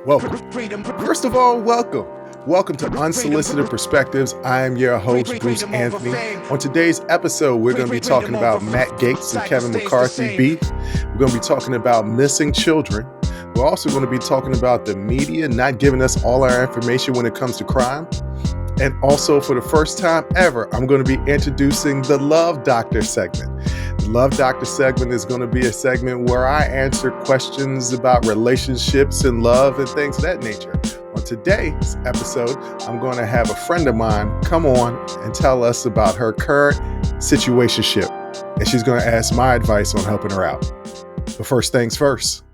Welcome. First of all, welcome. Welcome to Unsolicited Perspectives. I'm your host, Bruce Anthony. On today's episode, we're going to be talking about Matt Gaetz and Kevin McCarthy beef. We're going to be talking about missing children. We're also going to be talking about the media not giving us all our information when it comes to crime. And also, for the first time ever, I'm going to be introducing the Love Doctor segment. The Love Doctor segment is going to be a segment where I answer questions about relationships and love and things of that nature. On today's episode, I'm going to have a friend of mine come on and tell us about her current situationship. And she's going to ask my advice on helping her out. But first things first.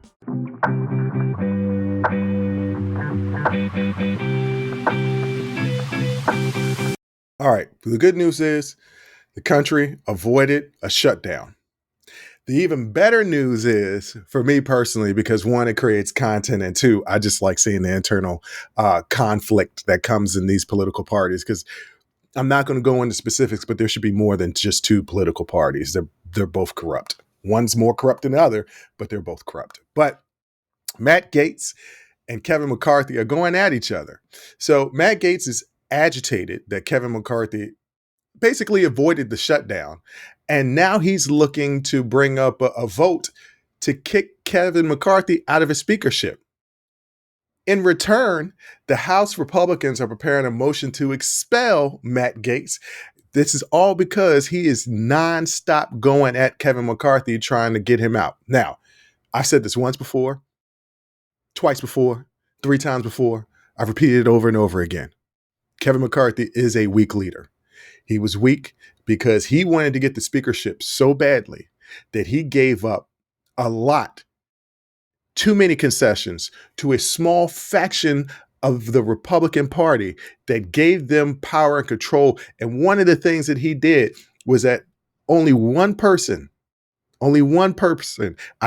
All right, the good news is the country avoided a shutdown. The even better news is, for me personally, because one, it creates content, and two, I just like seeing the internal conflict that comes in these political parties, because I'm not going to go into specifics, but there should be more than just two political parties. They're both corrupt. One's more corrupt than the other, but they're both corrupt. But Matt Gaetz and Kevin McCarthy are going at each other. So Matt Gaetz is agitated that Kevin McCarthy basically avoided the shutdown. And now he's looking to bring up a vote to kick Kevin McCarthy out of his speakership. In return, the House Republicans are preparing a motion to expel Matt Gaetz. This is all because he is nonstop going at Kevin McCarthy, trying to get him out. Now, I've said this once before, twice before, 3 times before. I've repeated it over and over again. Kevin McCarthy is a weak leader. He was weak because he wanted to get the speakership so badly that he gave up a lot, too many concessions to a small faction of the Republican Party that gave them power and control. And one of the things that he did was that only one person out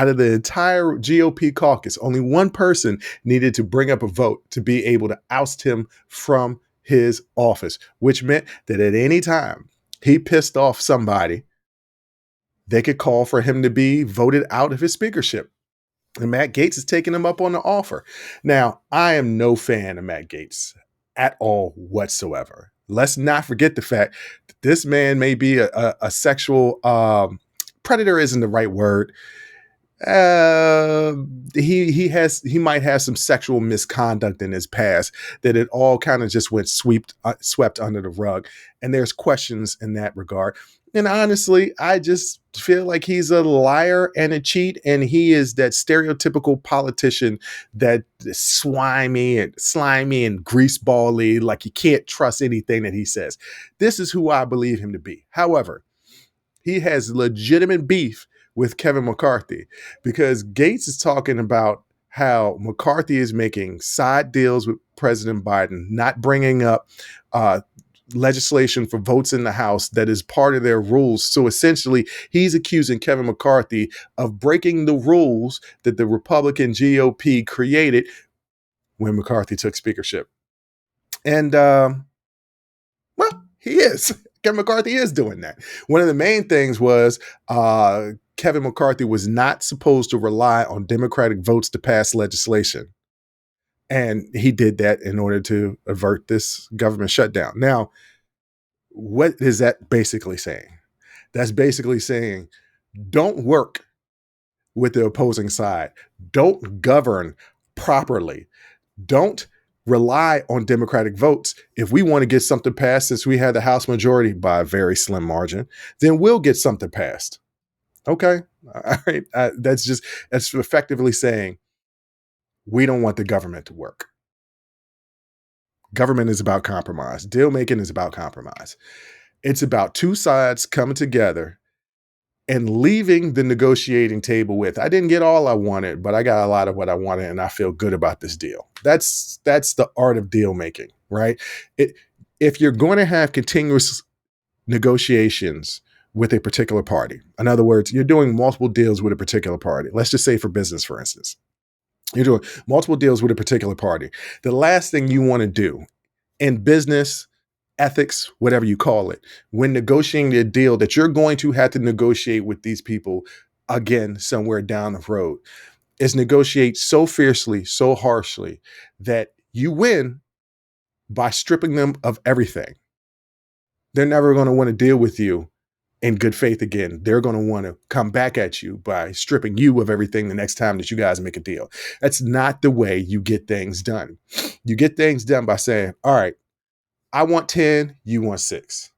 of the entire GOP caucus, only one person needed to bring up a vote to be able to oust him from his office, which meant that at any time he pissed off somebody, they could call for him to be voted out of his speakership. And Matt Gaetz is taking him up on the offer. Now, I am no fan of Matt Gaetz at all whatsoever. Let's not forget the fact that this man may be a sexual predator isn't the right word. He might have some sexual misconduct in his past that it all kind of just went swept under the rug. And there's questions in that regard. And honestly, I just feel like he's a liar and a cheat. And he is that stereotypical politician that is slimy and greaseball-y, like you can't trust anything that he says. This is who I believe him to be. However, he has legitimate beef with Kevin McCarthy, because Gaetz is talking about how McCarthy is making side deals with President Biden, not bringing up legislation for votes in the House that is part of their rules. So essentially, he's accusing Kevin McCarthy of breaking the rules that the Republican GOP created when McCarthy took speakership. And, he is. Kevin McCarthy is doing that. One of the main things was Kevin McCarthy was not supposed to rely on Democratic votes to pass legislation. And he did that in order to avert this government shutdown. Now, what is that basically saying? That's basically saying, don't work with the opposing side. Don't govern properly. Don't rely on Democratic votes. If we want to get something passed, since we had the House majority by a very slim margin, then we'll get something passed. Okay. All right. That's effectively saying we don't want the government to work. Government is about compromise. Deal making is about compromise. It's about two sides coming together and leaving the negotiating table with, I didn't get all I wanted, but I got a lot of what I wanted, and I feel good about this deal. That's the art of deal making, right? If you're going to have continuous negotiations with a particular party, in other words, you're doing multiple deals with a particular party. Let's just say for business, for instance, you're doing multiple deals with a particular party. The last thing you want to do in business, ethics, whatever you call it, when negotiating a deal that you're going to have to negotiate with these people again somewhere down the road, is negotiate so fiercely, so harshly that you win by stripping them of everything. They're never going to want to deal with you in good faith again. They're going to want to come back at you by stripping you of everything the next time that you guys make a deal. That's not the way you get things done. You get things done by saying, all right, I want 10, you want 6.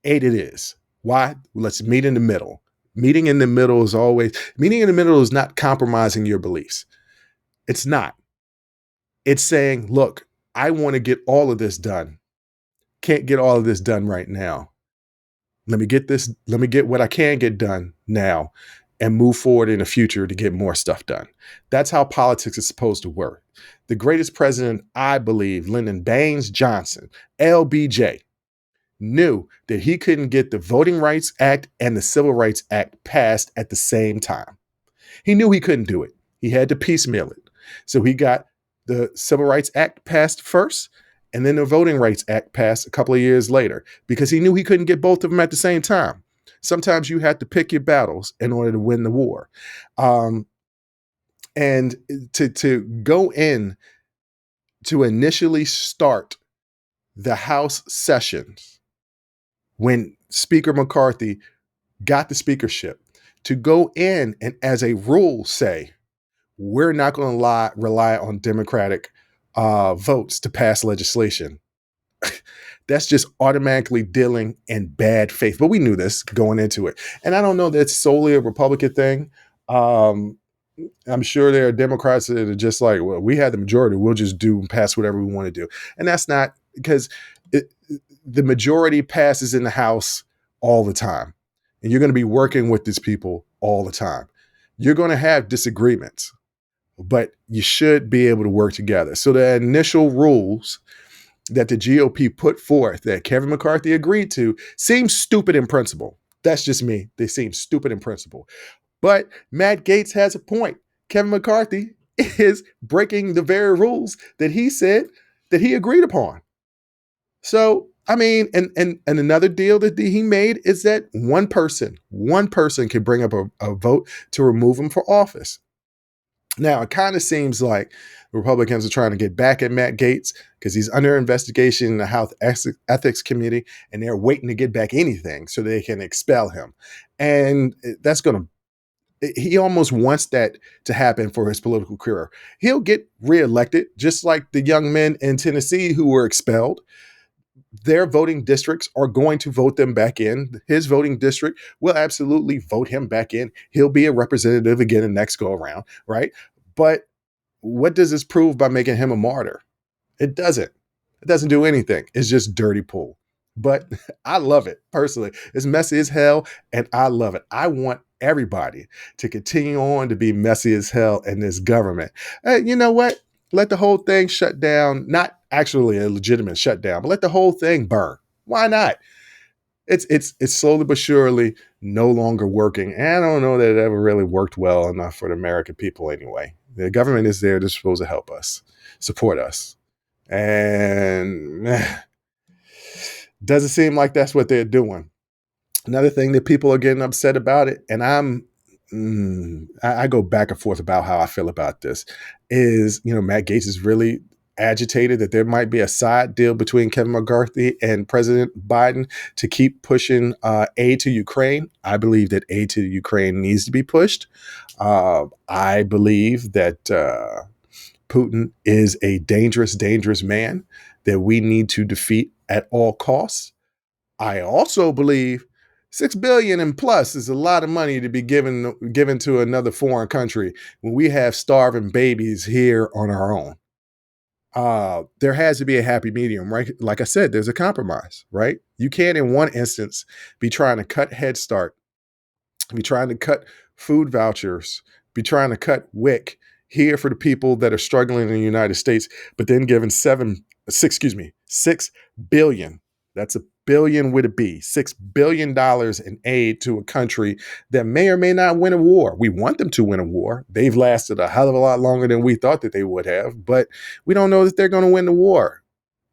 8 it is. Why? Let's meet in the middle. Meeting in the middle is not compromising your beliefs. It's not. It's saying, look, I want to get all of this done. Can't get all of this done right now. Let me get what I can get done now and move forward in the future to get more stuff done. That's how politics is supposed to work. The greatest president, I believe, Lyndon Baines Johnson, LBJ, knew that he couldn't get the Voting Rights Act and the Civil Rights Act passed at the same time. He knew he couldn't do it. He had to piecemeal it. So he got the Civil Rights Act passed first, and then the Voting Rights Act passed a couple of years later, because he knew he couldn't get both of them at the same time. Sometimes you have to pick your battles in order to win the war. And to go in to initially start the House sessions when Speaker McCarthy got the speakership, to go in and as a rule say, we're not going to rely on Democratic votes to pass legislation. That's just automatically dealing in bad faith. But we knew this going into it. And I don't know that it's solely a Republican thing. I'm sure there are Democrats that are just like, well, we had the majority. We'll just do and pass whatever we want to do. And that's not because the majority passes in the House all the time. And you're going to be working with these people all the time. You're going to have disagreements, but you should be able to work together. So the initial rules that the GOP put forth that Kevin McCarthy agreed to seem stupid in principle. That's just me. They seem stupid in principle. But Matt Gaetz has a point. Kevin McCarthy is breaking the very rules that he said that he agreed upon. So, I mean, and another deal that he made is that one person can bring up a vote to remove him for office. Now, it kind of seems like Republicans are trying to get back at Matt Gaetz because he's under investigation in the House Ethics Committee, and they're waiting to get back anything so they can expel him. And he almost wants that to happen for his political career. He'll get reelected, just like the young men in Tennessee who were expelled. Their voting districts are going to vote them back in. His voting district will absolutely vote him back in. He'll be a representative again the next go around, right? But what does this prove by making him a martyr? It doesn't. It doesn't do anything. It's just dirty pool. But I love it personally. It's messy as hell, and I love it. I want everybody to continue on to be messy as hell in this government. You know what? Let the whole thing shut down. Not actually a legitimate shutdown, but let the whole thing burn. Why not? It's slowly but surely no longer working. And I don't know that it ever really worked well enough for the American people anyway. The government is there. They're supposed to help us, support us. And doesn't seem like that's what they're doing. Another thing that people are getting upset about it, and I go back and forth about how I feel about this, is, Matt Gaetz is really agitated that there might be a side deal between Kevin McCarthy and President Biden to keep pushing aid to Ukraine. I believe that aid to Ukraine needs to be pushed. I believe that Putin is a dangerous, dangerous man that we need to defeat at all costs. I also believe $6 billion and plus is a lot of money to be given to another foreign country when we have starving babies here on our own. There has to be a happy medium, right? Like I said, there's a compromise, right? You can't, in one instance, be trying to cut Head Start, be trying to cut food vouchers, be trying to cut WIC here for the people that are struggling in the United States, but then giving $6 billion. That's a billion with a B, $6 billion in aid to a country that may or may not win a war. We want them to win a war. They've lasted a hell of a lot longer than we thought that they would have, but we don't know that they're going to win the war.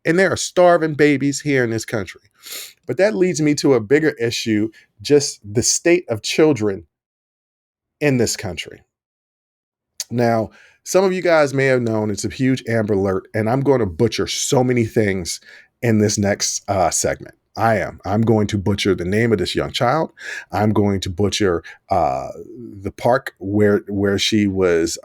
And there are starving babies here in this country. But that leads me to a bigger issue, just the state of children in this country. Now, some of you guys may have known it's a huge Amber Alert, and I'm going to butcher so many things in this next segment. I am. I'm going to butcher the name of this young child. I'm going to butcher the park where she was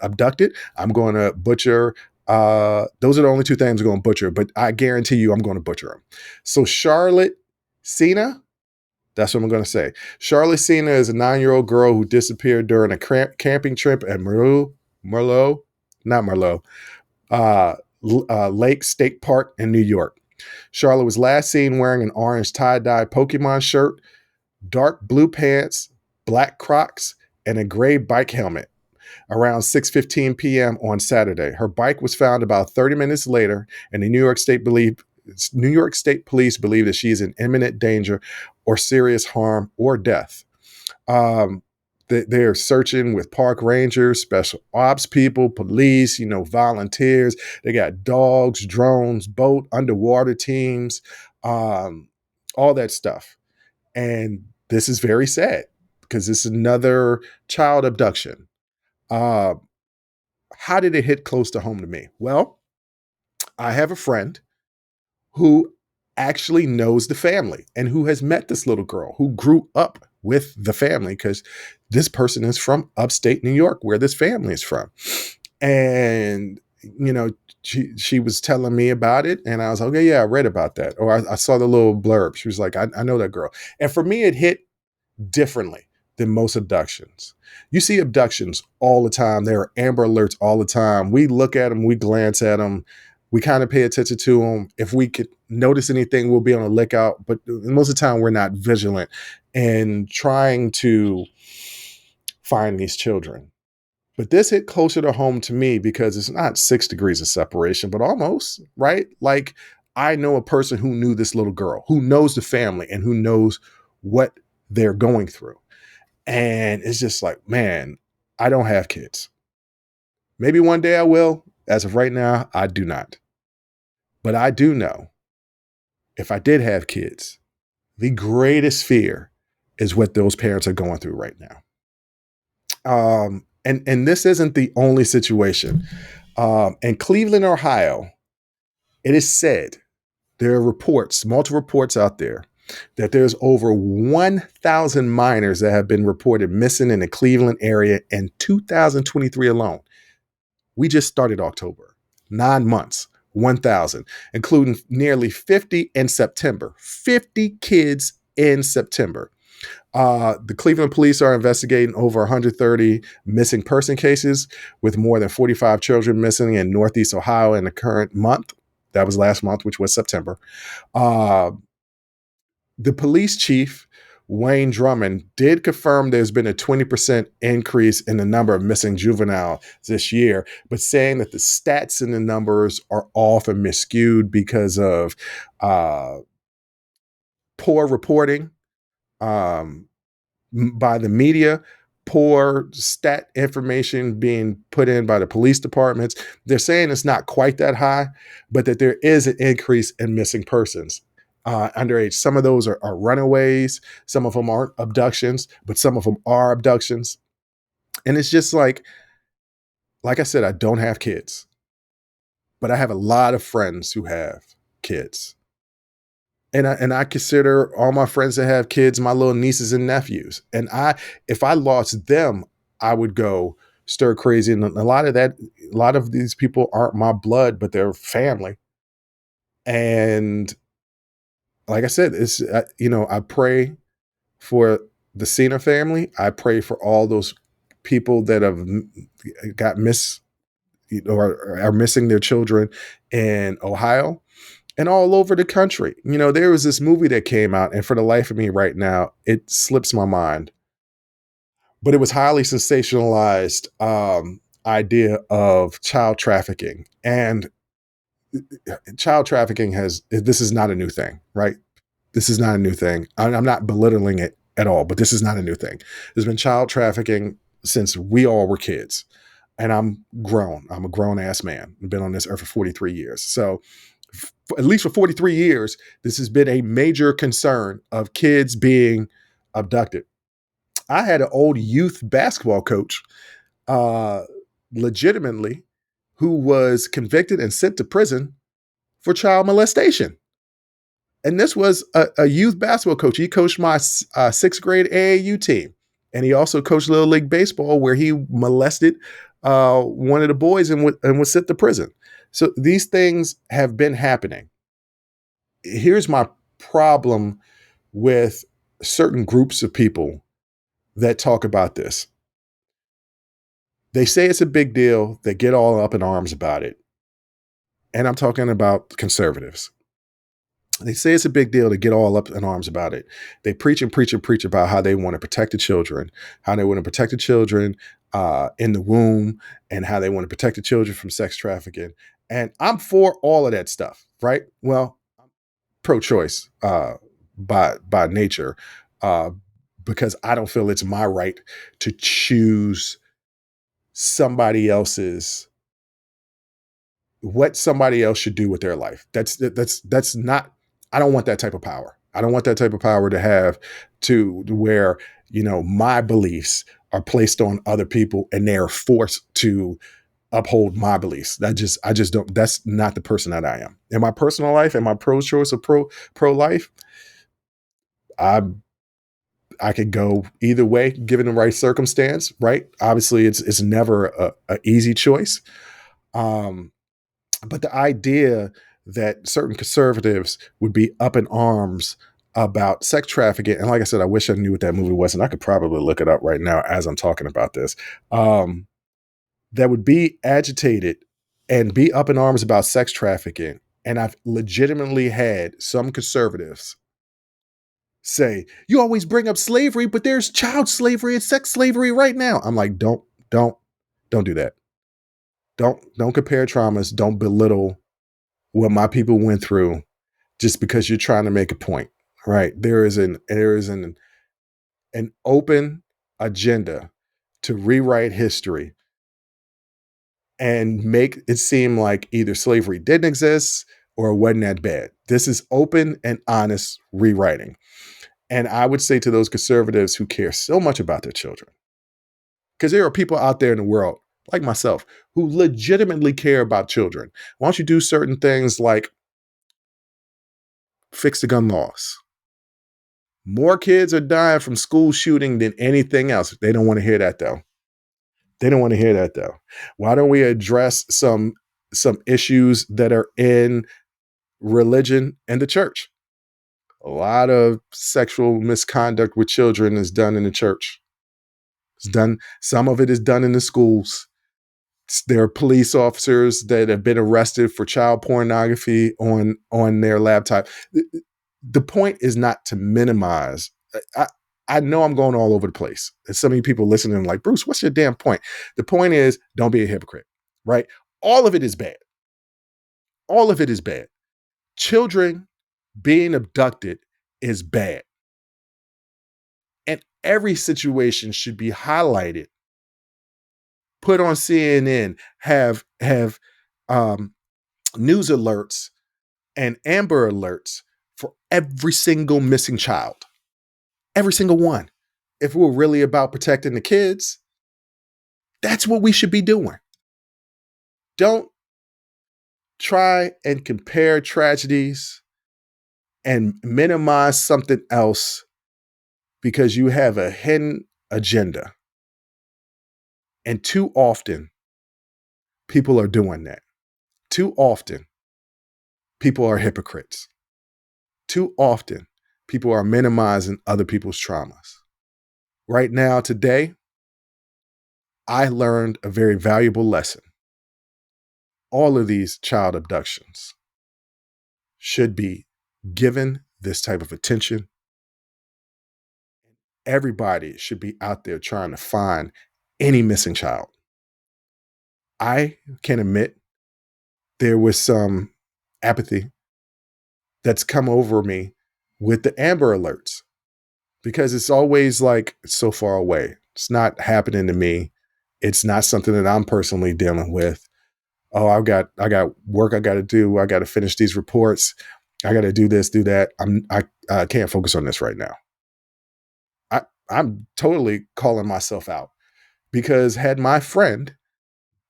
abducted. I'm going to butcher. Those are the only two things I'm going to butcher, but I guarantee you I'm going to butcher them. So Charlotte Cena, that's what I'm going to say. Charlotte Cena is a 9-year-old girl who disappeared during a camping trip at uh, Lake State Park in New York. Charlotte was last seen wearing an orange tie-dye Pokemon shirt, dark blue pants, black Crocs, and a gray bike helmet around 6:15 p.m. on Saturday. Her bike was found about 30 minutes later, and the New York State Police believe that she is in imminent danger or serious harm or death. They're searching with park rangers, special ops people, police, volunteers. They got dogs, drones, boat, underwater teams, all that stuff. And this is very sad because this is another child abduction. Uh, how did it hit close to home to me? Well, I have a friend who actually knows the family and who has met this little girl who grew up with the family because this person is from upstate New York, where this family is from. And, she was telling me about it. And I was like, okay, yeah, I read about that. Or I saw the little blurb. She was like, I know that girl. And for me, it hit differently than most abductions. You see abductions all the time. There are Amber Alerts all the time. We look at them, we glance at them, we kind of pay attention to them. If we could notice anything, we'll be on the lookout. But most of the time, we're not vigilant and trying to find these children. But this hit closer to home to me because it's not 6 degrees of separation, but almost, right? Like, I know a person who knew this little girl, who knows the family and who knows what they're going through. And it's just like, man, I don't have kids. Maybe one day I will. As of right now, I do not. But I do know if I did have kids, the greatest fear is what those parents are going through right now. And this isn't the only situation. In Cleveland, Ohio, it is said there are reports, multiple reports out there, that there's over 1,000 minors that have been reported missing in the Cleveland area in 2023 alone. We just started October, 9 months, 1,000, including nearly 50 in September. 50 kids in September. The Cleveland police are investigating over 130 missing person cases, with more than 45 children missing in Northeast Ohio in the current month. That was last month, which was September. The police chief, Wayne Drummond, did confirm there's been a 20% increase in the number of missing juveniles this year, but saying that the stats and the numbers are often misskewed because of poor reporting by the media, poor stat information being put in by the police departments. They're saying it's not quite that high, but that there is an increase in missing persons. Underage. Some of those are runaways. Some of them aren't abductions, but some of them are abductions. And it's just like I said, I don't have kids, but I have a lot of friends who have kids. And I consider all my friends that have kids my little nieces and nephews. And if I lost them, I would go stir crazy. And a lot of these people aren't my blood, but they're family. And like I said, it's I pray for the Cena family. I pray for all those people that have got or are missing their children in Ohio and all over the country. There was this movie that came out, and for the life of me right now, it slips my mind. But it was highly sensationalized idea of child trafficking. And child trafficking this is not a new thing, right? This is not a new thing. I'm not belittling it at all, but this is not a new thing. There's been child trafficking since we all were kids. And I'm grown. I'm a grown ass man. I've been on this earth for 43 years. So at least for 43 years, this has been a major concern of kids being abducted. I had an old youth basketball coach uh, legitimately, who was convicted and sent to prison for child molestation. And this was a youth basketball coach. He coached my sixth grade AAU team. And he also coached Little League Baseball, where he molested one of the boys and was sent to prison. So these things have been happening. Here's my problem with certain groups of people that talk about this. They say it's a big deal. They get all up in arms about it. And I'm talking about conservatives. They say it's a big deal to get all up in arms about it. They preach and preach and preach about how they want to protect the children, how they want to protect the children in the womb, and how they want to protect the children from sex trafficking. And I'm for all of that stuff, right? Well, pro-choice by nature, uh, because I don't feel it's my right to choose somebody else's what somebody else should do with their life. That's not. I don't want that type of power. I don't want that type of power to have to where my beliefs are placed on other people and they are forced to uphold my beliefs. I just don't. That's not the person that I am. In my personal life, in my pro-choice or pro life, I I could go either way given the right circumstance. Right? Obviously, it's never a easy choice. Um, But the idea that certain conservatives would be up in arms about sex trafficking, and like I said, I wish I knew what that movie was, and I could probably look it up right now as I'm talking about this. That would be agitated and be up in arms about sex trafficking. And I've legitimately had some conservatives say, "You always bring up slavery, but there's child slavery and sex slavery right now." I'm like, don't, don't do that. Don't compare traumas. Don't belittle what my people went through just because you're trying to make a point, right? There is an open agenda to rewrite history and make it seem like either slavery didn't exist or it wasn't that bad. This is open and honest rewriting. And I would say to those conservatives who care so much about their children, because there are people out there in the world like myself who legitimately care about children. Why don't you do certain things like fix the gun laws? More kids are dying from school shooting than anything else. They don't want to hear that though. They don't want to hear that though. Why don't we address some issues that are in religion and the church? A lot of sexual misconduct with children is done in the church. It's done. Some of it is done in the schools. There are police officers that have been arrested for child pornography on their laptop. The point is not to minimize. I, I know I'm going all over the place. And so many people listening like, Bruce, what's your damn point? The point is, don't be a hypocrite, right? All of it is bad. All of it is bad. Children being abducted is bad. And every situation should be highlighted, put on CNN, have news alerts and Amber alerts for every single missing child. Every single one. If we're really about protecting the kids, that's what we should be doing. Don't try and compare tragedies and minimize something else because you have a hidden agenda. And too often, people are doing that. Too often, people are hypocrites. Too often, people are minimizing other people's traumas. Right now, today, I learned a very valuable lesson. All of these child abductions should be given this type of attention. Everybody should be out there trying to find any missing child. I can admit there was some apathy that's come over me with the Amber alerts because it's always like it's so far away. It's not happening to me. It's not something that I'm personally dealing with. Oh, I got work I got to do. I got to finish these reports. I got to do this, do that. I can't focus on this right now. I'm totally calling myself out Because had my friend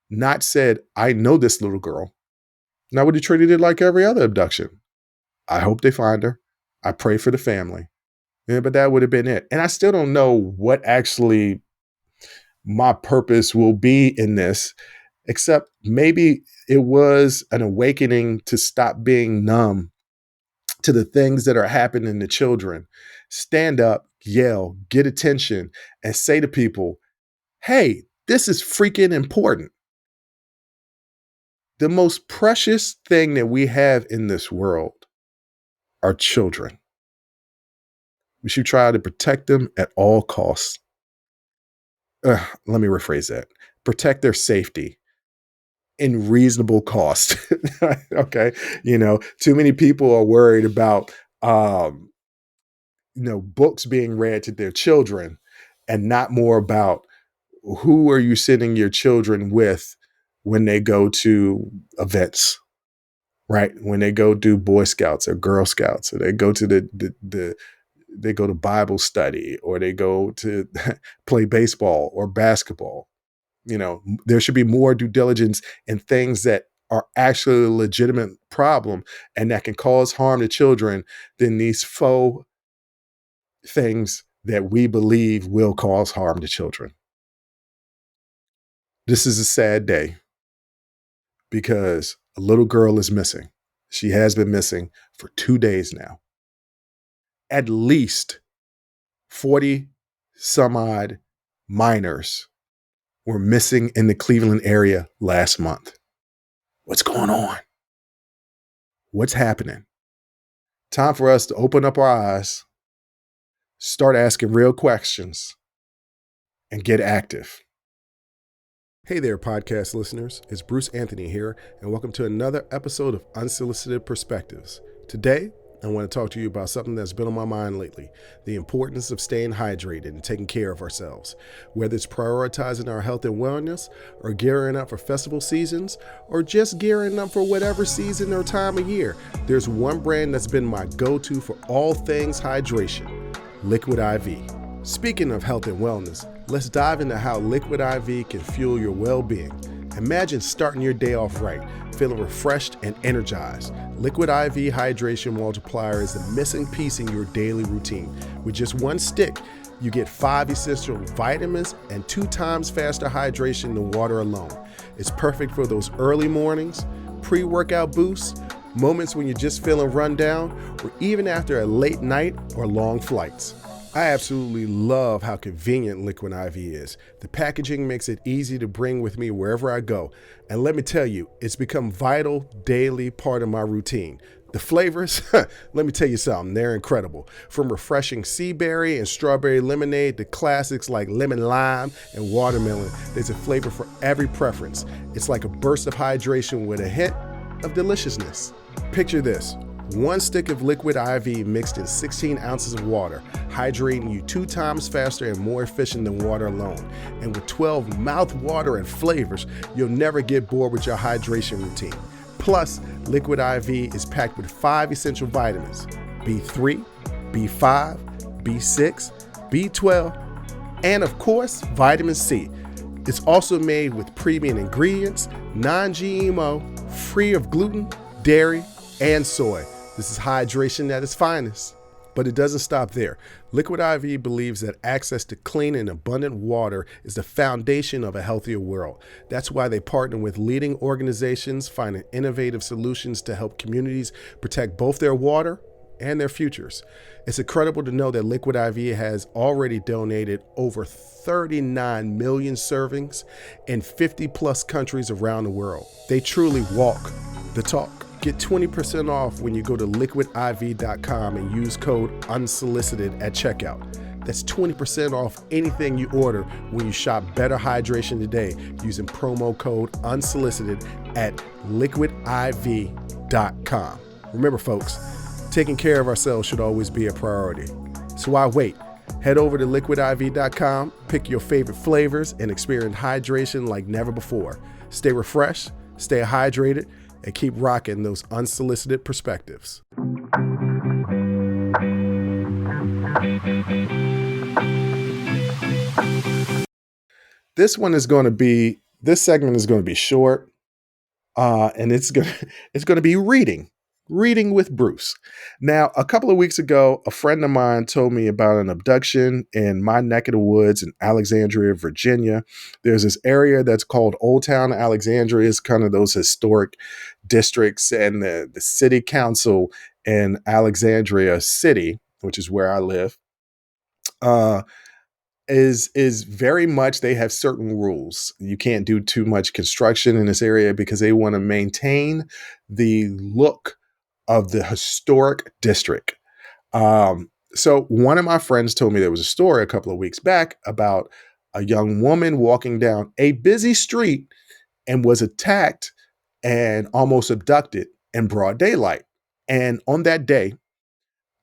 not said, I know this little girl, and I would have treated it like every other abduction. I hope they find her. I pray for the family. Yeah, but that would have been it. And I still don't know what actually my purpose will be in this, except maybe it was an awakening to stop being numb to the things that are happening to children. Stand up, yell, get attention, and say to people, hey, this is freaking important. The most precious thing that we have in this world are children. We should try to protect them at all costs. Let me rephrase that. Protect their safety in reasonable cost. Okay. Too many people are worried about, books being read to their children and not more about who are you sending your children with when they go to events, right? When they go do Boy Scouts or Girl Scouts, or they go to they go to Bible study, or they go to play baseball or basketball. There should be more due diligence in things that are actually a legitimate problem and that can cause harm to children than these faux things that we believe will cause harm to children. This is a sad day because a little girl is missing. She has been missing for 2 days now. At least 40 some odd minors were missing in the Cleveland area last month. What's going on? What's happening? Time for us to open up our eyes, start asking real questions, and get active. Hey there, podcast listeners. It's Bruce Anthony here, and welcome to another episode of Unsolicited Perspectives. Today, I want to talk to you about something that's been on my mind lately, the importance of staying hydrated and taking care of ourselves. Whether it's prioritizing our health and wellness, or gearing up for festival seasons, or just gearing up for whatever season or time of year, there's one brand that's been my go-to for all things hydration, Liquid IV. Speaking of health and wellness, let's dive into how Liquid IV can fuel your well-being. Imagine starting your day off right, feeling refreshed and energized. Liquid IV Hydration Multiplier is the missing piece in your daily routine. With just one stick, you get 5 essential vitamins and 2 times faster hydration than water alone. It's perfect for those early mornings, pre-workout boosts, moments when you're just feeling run down, or even after a late night or long flights. I absolutely love how convenient Liquid IV is. The packaging makes it easy to bring with me wherever I go. And let me tell you, it's become vital daily part of my routine. The flavors, let me tell you something, they're incredible. From refreshing sea berry and strawberry lemonade to classics like lemon lime and watermelon, there's a flavor for every preference. It's like a burst of hydration with a hint of deliciousness. Picture this. 1 stick of Liquid IV mixed in 16 ounces of water, hydrating you 2 times faster and more efficient than water alone. And with 12 mouth-watering flavors, you'll never get bored with your hydration routine. Plus, Liquid IV is packed with 5 essential vitamins: B3, B5, B6, B12, and of course, vitamin C. It's also made with premium ingredients, non-GMO, free of gluten, dairy, and soy. This is hydration at its finest. But it doesn't stop there. Liquid IV believes that access to clean and abundant water is the foundation of a healthier world. That's why they partner with leading organizations, finding innovative solutions to help communities protect both their water and their futures. It's incredible to know that Liquid IV has already donated over 39 million servings in 50 plus countries around the world. They truly walk the talk. Get 20% off when you go to liquidiv.com and use code UNSOLICITED at checkout. That's 20% off anything you order when you shop Better Hydration today using promo code UNSOLICITED at liquidiv.com. Remember, folks, taking care of ourselves should always be a priority. So why wait? Head over to liquidiv.com, pick your favorite flavors, and experience hydration like never before. Stay refreshed, stay hydrated, and keep rocking those unsolicited perspectives. this segment is going to be short, and it's going to be reading with Bruce. Now, a couple of weeks ago, a friend of mine told me about an abduction in my neck of the woods in Alexandria, Virginia. There's this area that's called Old Town Alexandria. It's kind of those historic districts, and the city council in Alexandria City, which is where I live, uh, is very much, they have certain rules. You can't do too much construction in this area because they want to maintain the look of the historic district. So one of my friends told me there was a story a couple of weeks back about a young woman walking down a busy street and was attacked and almost abducted in broad daylight. And on that day,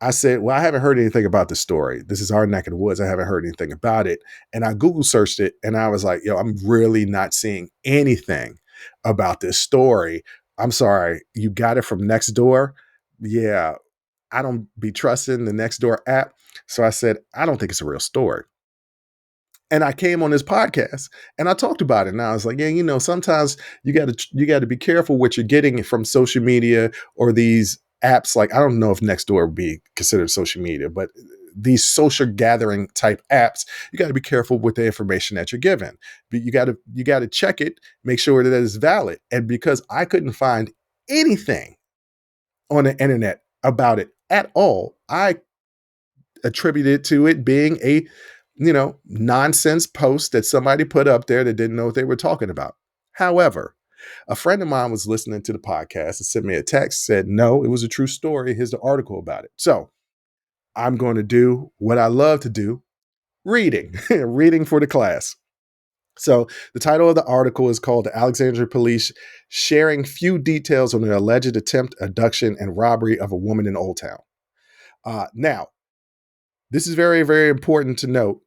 I said, well, I haven't heard anything about this story. This is our neck of the woods. I haven't heard anything about it. And I Google searched it and I was like, yo, I'm really not seeing anything about this story. I'm sorry. You got it from Nextdoor? Yeah. I don't be trusting the Nextdoor app. So I said, I don't think it's a real story. And I came on this podcast and I talked about it. And I was like, yeah, sometimes you got to be careful what you're getting from social media or these apps. Like, I don't know if Nextdoor would be considered social media, but these social gathering type apps, you got to be careful with the information that you're given. But you got to check it, make sure that it's valid. And because I couldn't find anything on the internet about it at all, I attributed to it being a nonsense post that somebody put up there that didn't know what they were talking about. However, a friend of mine was listening to the podcast and sent me a text, said, no, it was a true story. Here's the article about it. So I'm going to do what I love to do, reading, reading for the class. So the title of the article is called "The Alexandria Police Sharing Few Details on the Alleged Attempt, Abduction, and Robbery of a Woman in Old Town." Now, this is very, very important to note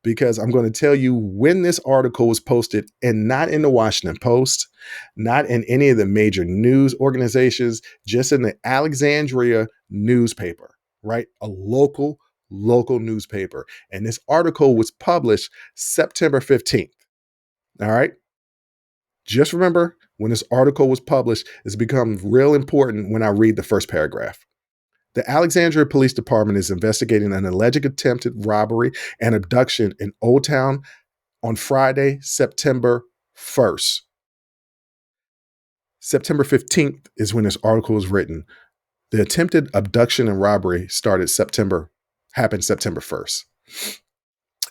because I'm going to tell you when this article was posted, and not in the Washington Post, not in any of the major news organizations, just in the Alexandria newspaper, right? A local newspaper. And this article was published September 15th. All right. Just remember, when this article was published, it's become real important when I read the first paragraph. The Alexandria Police Department is investigating an alleged attempted robbery and abduction in Old Town on Friday, September 1st. September 15th is when this article was written. The attempted abduction and robbery happened September 1st.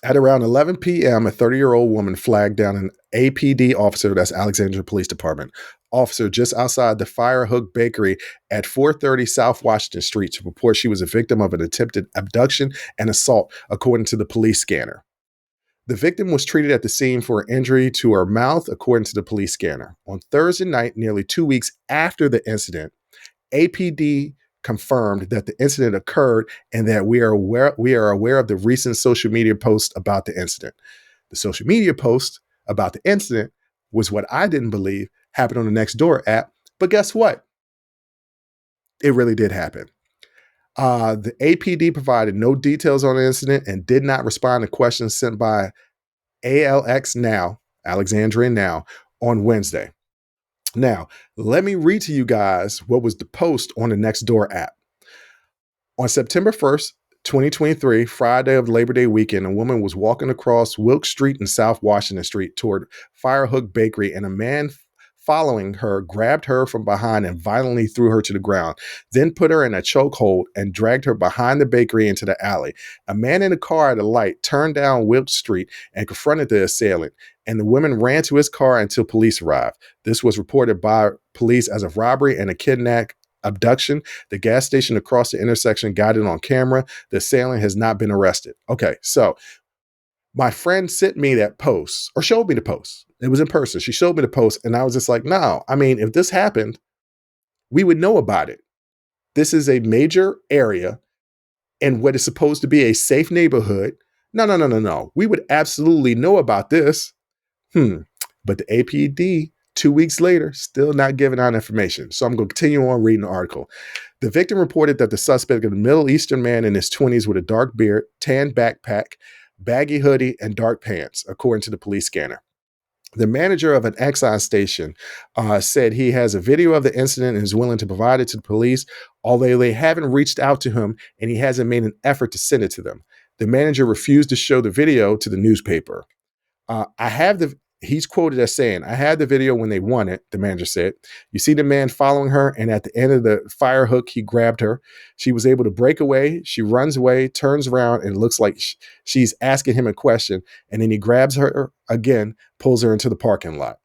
At around 11 p.m., a 30-year-old woman flagged down an APD officer, that's Alexandria Police Department, officer just outside the Fire Hook Bakery at 430 South Washington Street to report she was a victim of an attempted abduction and assault, according to the police scanner. The victim was treated at the scene for an injury to her mouth, according to the police scanner. On Thursday night, nearly 2 weeks after the incident, APD confirmed that the incident occurred and that we are aware of the recent social media post about the incident. The social media post about the incident was what I didn't believe happened on the Nextdoor app, but guess what? It really did happen. The APD provided no details on the incident and did not respond to questions sent by ALX Now, Alexandria Now, on Wednesday. Now, let me read to you guys what was the post on the Nextdoor app. On September 1st, 2023, Friday of Labor Day weekend, a woman was walking across Wilk Street and South Washington Street toward Firehook Bakery, and a man following her grabbed her from behind and violently threw her to the ground, then put her in a chokehold and dragged her behind the bakery into the alley. A man in a car at a light turned down Wilk Street and confronted the assailant, and the woman ran to his car until police arrived. This was reported by police as a robbery and a abduction. The gas station across the intersection got it on camera. The assailant has not been arrested. Okay, so my friend sent me that post, or showed me the post. It was in person. She showed me the post, and I was just like, no, I mean, if this happened, we would know about it. This is a major area and what is supposed to be a safe neighborhood. No. We would absolutely know about this. But the APD 2 weeks later, still not giving out information. So I'm going to continue on reading the article. The victim reported that the suspect, a Middle Eastern man in his 20s with a dark beard, tan backpack, baggy hoodie, and dark pants, according to the police scanner. The manager of an Exxon station said he has a video of the incident and is willing to provide it to the police, although they haven't reached out to him and he hasn't made an effort to send it to them. The manager refused to show the video to the newspaper. He's quoted as saying, I had the video when they won it, the manager said. You see the man following her, and at the end of the fire hook, he grabbed her. She was able to break away. She runs away, turns around, and it looks like she's asking him a question. And then he grabs her again, pulls her into the parking lot.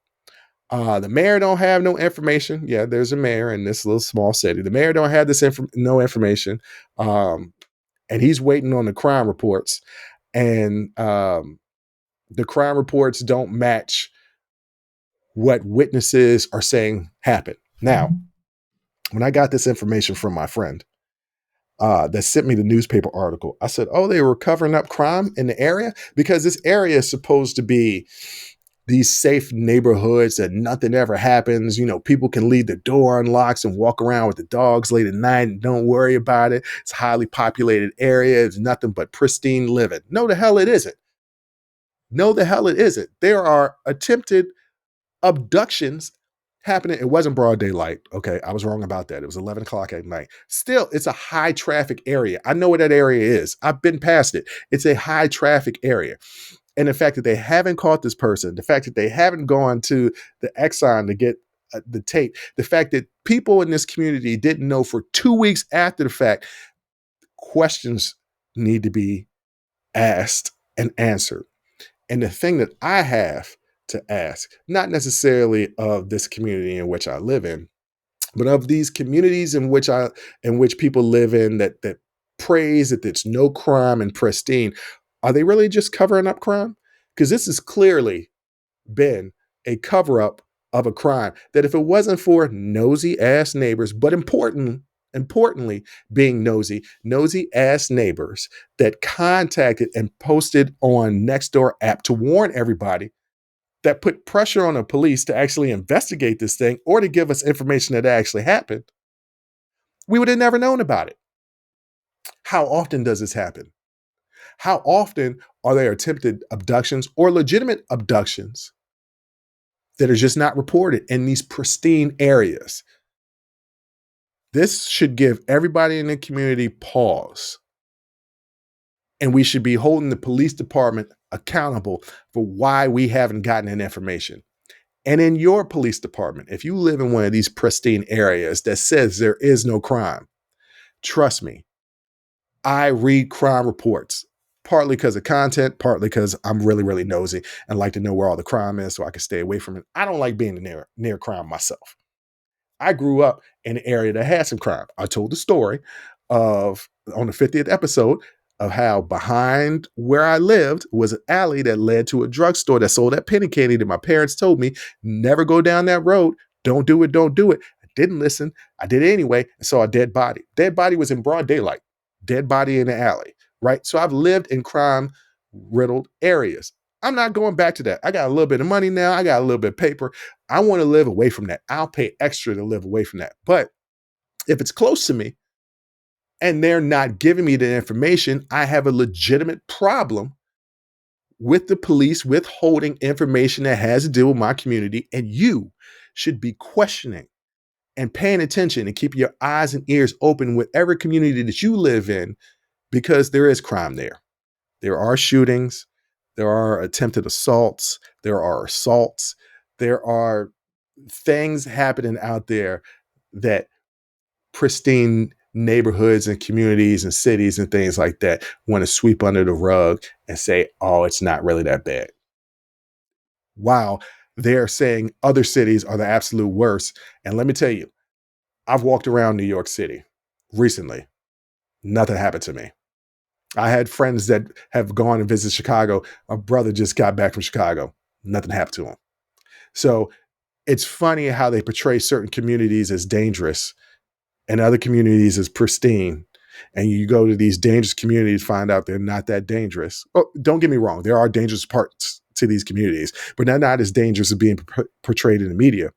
The mayor don't have no information. Yeah, there's a mayor in this little small city. The mayor don't have this no information. And he's waiting on the crime reports. And the crime reports don't match what witnesses are saying happened. Now, when I got this information from my friend that sent me the newspaper article, I said, oh, they were covering up crime in the area? Because this area is supposed to be these safe neighborhoods that nothing ever happens. You know, people can leave the door unlocked and walk around with the dogs late at night and don't worry about it. It's a highly populated area. It's nothing but pristine living. No, the hell it isn't. No, the hell it isn't. There are attempted abductions happening. It wasn't broad daylight. Okay, I was wrong about that. It was 11 o'clock at night. Still, it's a high traffic area. I know what that area is. I've been past it. It's a high traffic area. And the fact that they haven't caught this person, the fact that they haven't gone to the Exxon to get the tape, the fact that people in this community didn't know for 2 weeks after the fact, questions need to be asked and answered. And the thing that I have to ask, not necessarily of this community in which I live in, but of these communities in which people live in that praise that there's no crime and pristine, are they really just covering up crime? Because this has clearly been a cover up of a crime that if it wasn't for nosy ass neighbors, but importantly, being nosy ass neighbors that contacted and posted on Nextdoor app to warn everybody, that put pressure on the police to actually investigate this thing or to give us information that actually happened, we would have never known about it. How often does this happen? How often are there attempted abductions or legitimate abductions that are just not reported in these pristine areas? This should give everybody in the community pause. And we should be holding the police department accountable for why we haven't gotten that information. And in your police department, if you live in one of these pristine areas that says there is no crime, trust me, I read crime reports, partly because of content, partly because I'm really, really nosy and like to know where all the crime is so I can stay away from it. I don't like being near crime myself. I grew up in an area that had some crime. I told the story of on the 50th episode of how behind where I lived was an alley that led to a drugstore that sold that penny candy that my parents told me, never go down that road. Don't do it. Don't do it. I didn't listen. I did it anyway and saw a dead body. Dead body was in broad daylight. Dead body in the alley, right? So I've lived in crime riddled areas. I'm not going back to that. I got a little bit of money now. I got a little bit of paper. I want to live away from that. I'll pay extra to live away from that. But if it's close to me and they're not giving me the information, I have a legitimate problem with the police withholding information that has to do with my community. And you should be questioning and paying attention and keep your eyes and ears open with every community that you live in, because there is crime there. There are shootings. There are attempted assaults. There are assaults. There are things happening out there that pristine neighborhoods and communities and cities and things like that want to sweep under the rug and say, oh, it's not really that bad. While they're saying other cities are the absolute worst. And let me tell you, I've walked around New York City recently. Nothing happened to me. I had friends that have gone and visited Chicago. My brother just got back from Chicago. Nothing happened to him. So it's funny how they portray certain communities as dangerous and other communities as pristine. And you go to these dangerous communities, find out they're not that dangerous. Oh, don't get me wrong. There are dangerous parts to these communities, but they're not as dangerous as being portrayed in the media.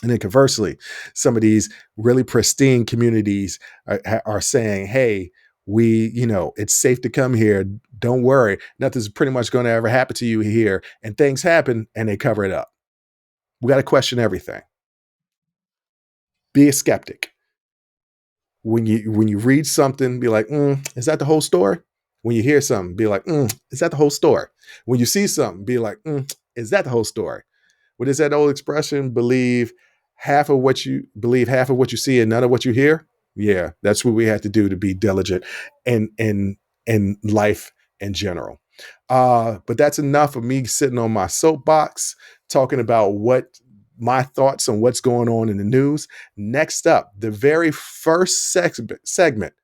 And then conversely, some of these really pristine communities are saying, hey, it's safe to come here. don't worry, nothing's pretty much going to ever happen to you here. And things happen and they cover it up. We got to question everything. Be a skeptic. When you read something, be like, is that the whole story? When you hear something, be like, is that the whole story? When you see something, be like, is that the whole story? What is that old expression? Half of what you see and none of what you hear. Yeah, that's what we have to do to be diligent in life in general. But that's enough of me sitting on my soapbox talking about what my thoughts on what's going on in the news. Next up, the very first segment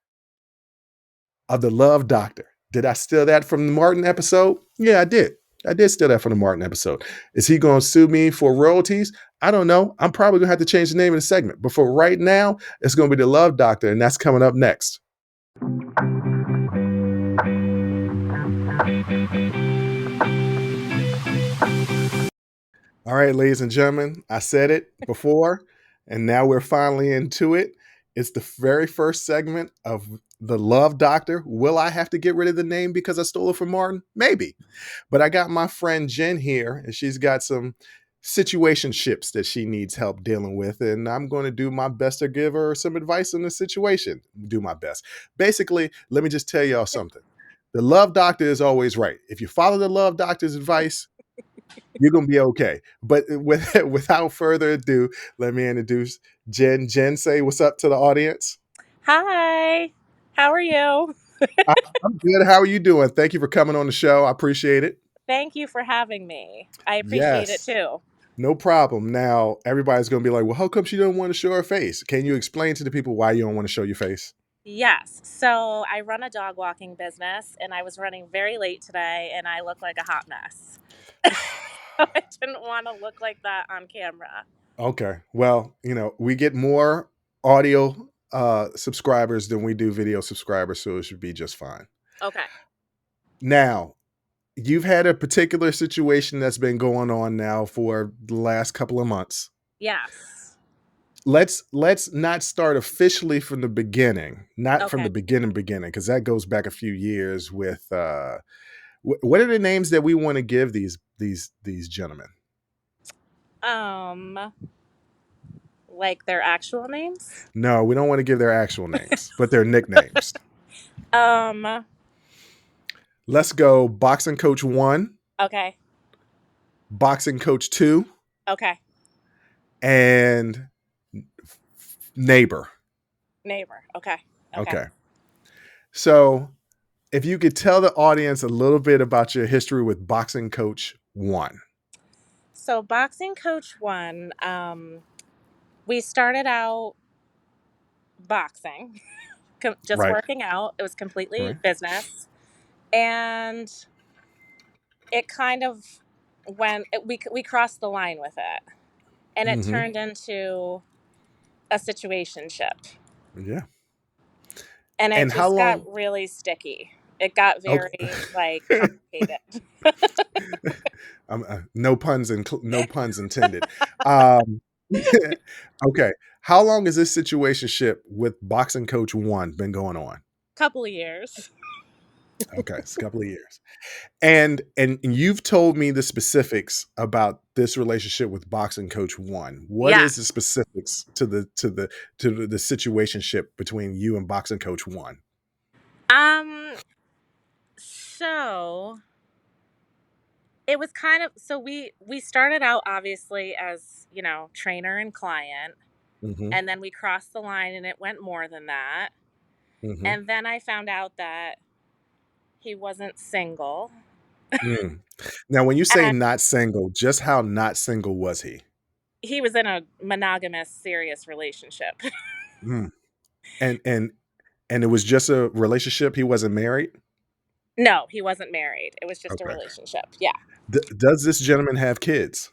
of the Love Doctor. Did I steal that from the Martin episode? Yeah, I did. I did steal that from the Martin episode. Is he going to sue me for royalties? I don't know. I'm probably going to have to change the name of the segment. But for right now, it's going to be the Love Doctor, and that's coming up next. All right, ladies and gentlemen, I said it before, and now we're finally into it. It's the very first segment of the Love Doctor. Will I have to get rid of the name because I stole it from Martin? Maybe. But I got my friend Jen here, and she's got some situationships that she needs help dealing with. And I'm going to do my best to give her some advice on the situation. Do my best. Basically, let me just tell y'all something. The Love Doctor is always right. If you follow the Love Doctor's advice, you're gonna be okay. But without further ado, let me introduce Jen. Jen, say what's up to the audience. Hi, how are you? I'm good. How are you doing? Thank you for coming on the show. I appreciate it. Thank you for having me. I appreciate it Yes, too. no problem. Now everybody's gonna be like, "Well, how come she don't want to show her face?" Can you explain to the people why you don't want to show your face? Yes, so I run a dog walking business and I was running very late today and I look like a hot mess. So I didn't want to look like that on camera. Okay. Well, we get more audio subscribers than we do video subscribers, so it should be just fine. Okay. Now, you've had a particular situation that's been going on now for the last couple of months. Yes. Let's not start officially from the beginning, not from Okay. the beginning, because that goes back a few years with what are the names that we want to give these gentlemen? Um, like their actual names? No, we don't want to give their actual names, but their nicknames. Um, Let's go boxing coach 1, okay. boxing coach 2, Okay. and neighbor. Neighbor. Okay. Okay. Okay. So if you could tell the audience a little bit about your history with boxing coach 1. So boxing coach 1, we started out boxing. Just Right. working out. It was completely Right. business, and it kind of we crossed the line with it, and it Mm-hmm. turned into a situationship, Yeah. and it And how just got long? really sticky. It got Okay. very complicated. No puns intended. Um, okay. How long has this situationship with boxing coach 1 been going on? Couple of years. Okay, it's a couple of years. And you've told me the specifics about this relationship with boxing coach 1. What Yeah. is the specifics to the situationship between you and boxing coach 1? Um. So it was kind of we started out obviously as trainer and client, Mhm. and then we crossed the line and it went more than that. Mhm. And then I found out that he wasn't single. Mm. Now, when you say And not single, just how not single was he? he was in a monogamous, serious relationship. Mm. And and and it was just a relationship. He wasn't married. No, he wasn't married. It was just a Okay. relationship. Yeah. Does this gentleman have kids?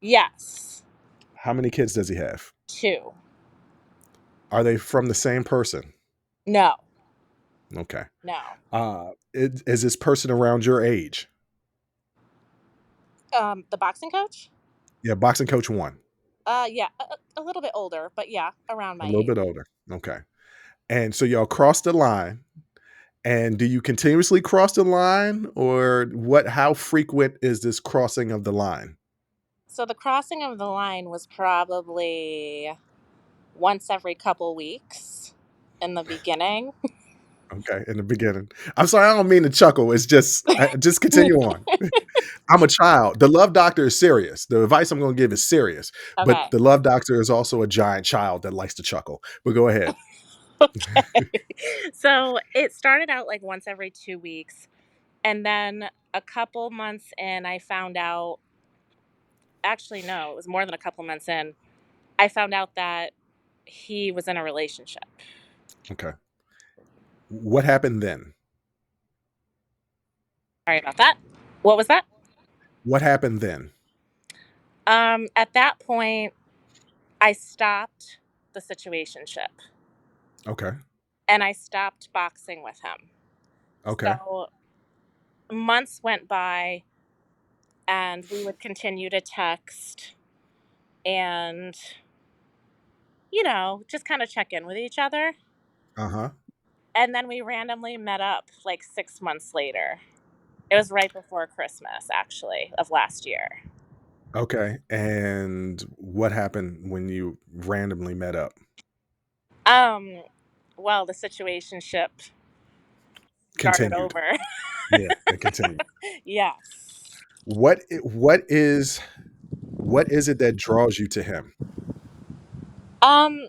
Yes. How many kids does he have? Two. Are they from the same person? No. Okay. No. Is this person around your age? The boxing coach? Yeah, boxing coach 1. Yeah, a little bit older, but yeah, around A my little age. bit older. Okay. And so y'all crossed the line And do you continuously cross the line, or what how frequent is this crossing of the line? So the crossing of the line was probably once every couple weeks in the beginning. Okay, in the beginning. I'm sorry, I don't mean to chuckle, it's just continue on. I'm a child. The love doctor is serious. The advice I'm gonna give is serious, but Okay. the love doctor is also a giant child that likes to chuckle. But go ahead. Okay. So it started out like once every 2 weeks. And then a couple months in, I found out, actually, no, it was more than a couple months in, I found out that he was in a relationship. Okay. What happened then? Sorry about that. What was that? What happened then? At that point, I stopped the situationship Okay. and I stopped boxing with him. Okay. So months went by and we would continue to text and, just kind of check in with each other. Uh-huh. And then we randomly met up like 6 months later. It was right before Christmas, actually, of last year. Okay, and what happened when you randomly met up? Um, well, the situationship started Continued. over. Yeah, it continued. Yes. What is it that draws you to him? Um,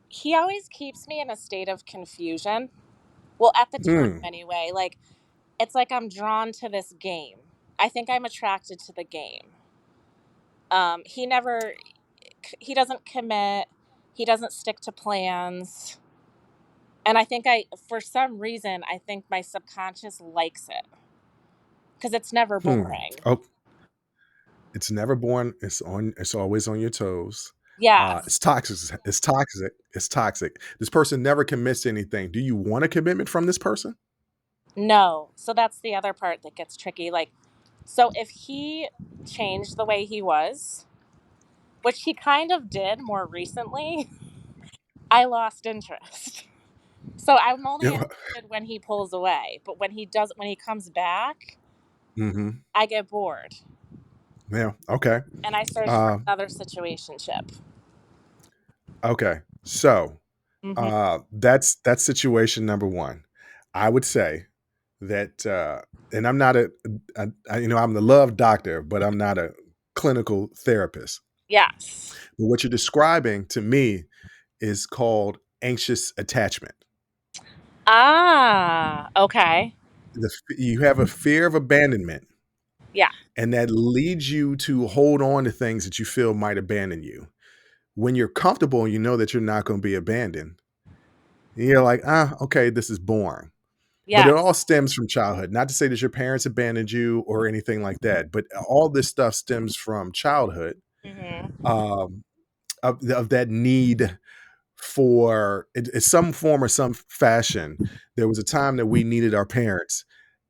he always keeps me in a state of confusion. Well, at the time Hmm. anyway. Like it's like I'm drawn to this game. I think I'm attracted to the game. He doesn't commit. He doesn't stick to plans. And I think for some reason, I think my subconscious likes it because it's never Hmm. boring. Oh, it's never born. It's always on your toes. It's Yes. toxic. It's toxic. It's toxic. This person never commits to anything. Do you want a commitment from this person? No. So that's the other part that gets tricky. Like, so if he changed the way he was, which he kind of did more recently, I lost interest. So I'm only Yeah. interested when he pulls away. But when he comes back, Mhm. I get bored Yeah, okay. and I search for Um, another situationship. okay. So, Hmm. that's situation number 1. I would say that, and I'm not I'm the love doctor, but I'm not a clinical therapist. Yes. But what you're describing to me is called anxious attachment. Ah, okay. You have a fear of abandonment, Yeah. and that leads you to hold on to things that you feel might abandon you. When you're comfortable and you know that you're not gonna be abandoned, you're like, "Ah, okay, this is boring." But it all Yes. stems from childhood. Not to say that your parents abandoned you or anything like that, but all this stuff stems from childhood, Hmm. um, of that need for in some form or some fashion. There was a time that we needed our parents,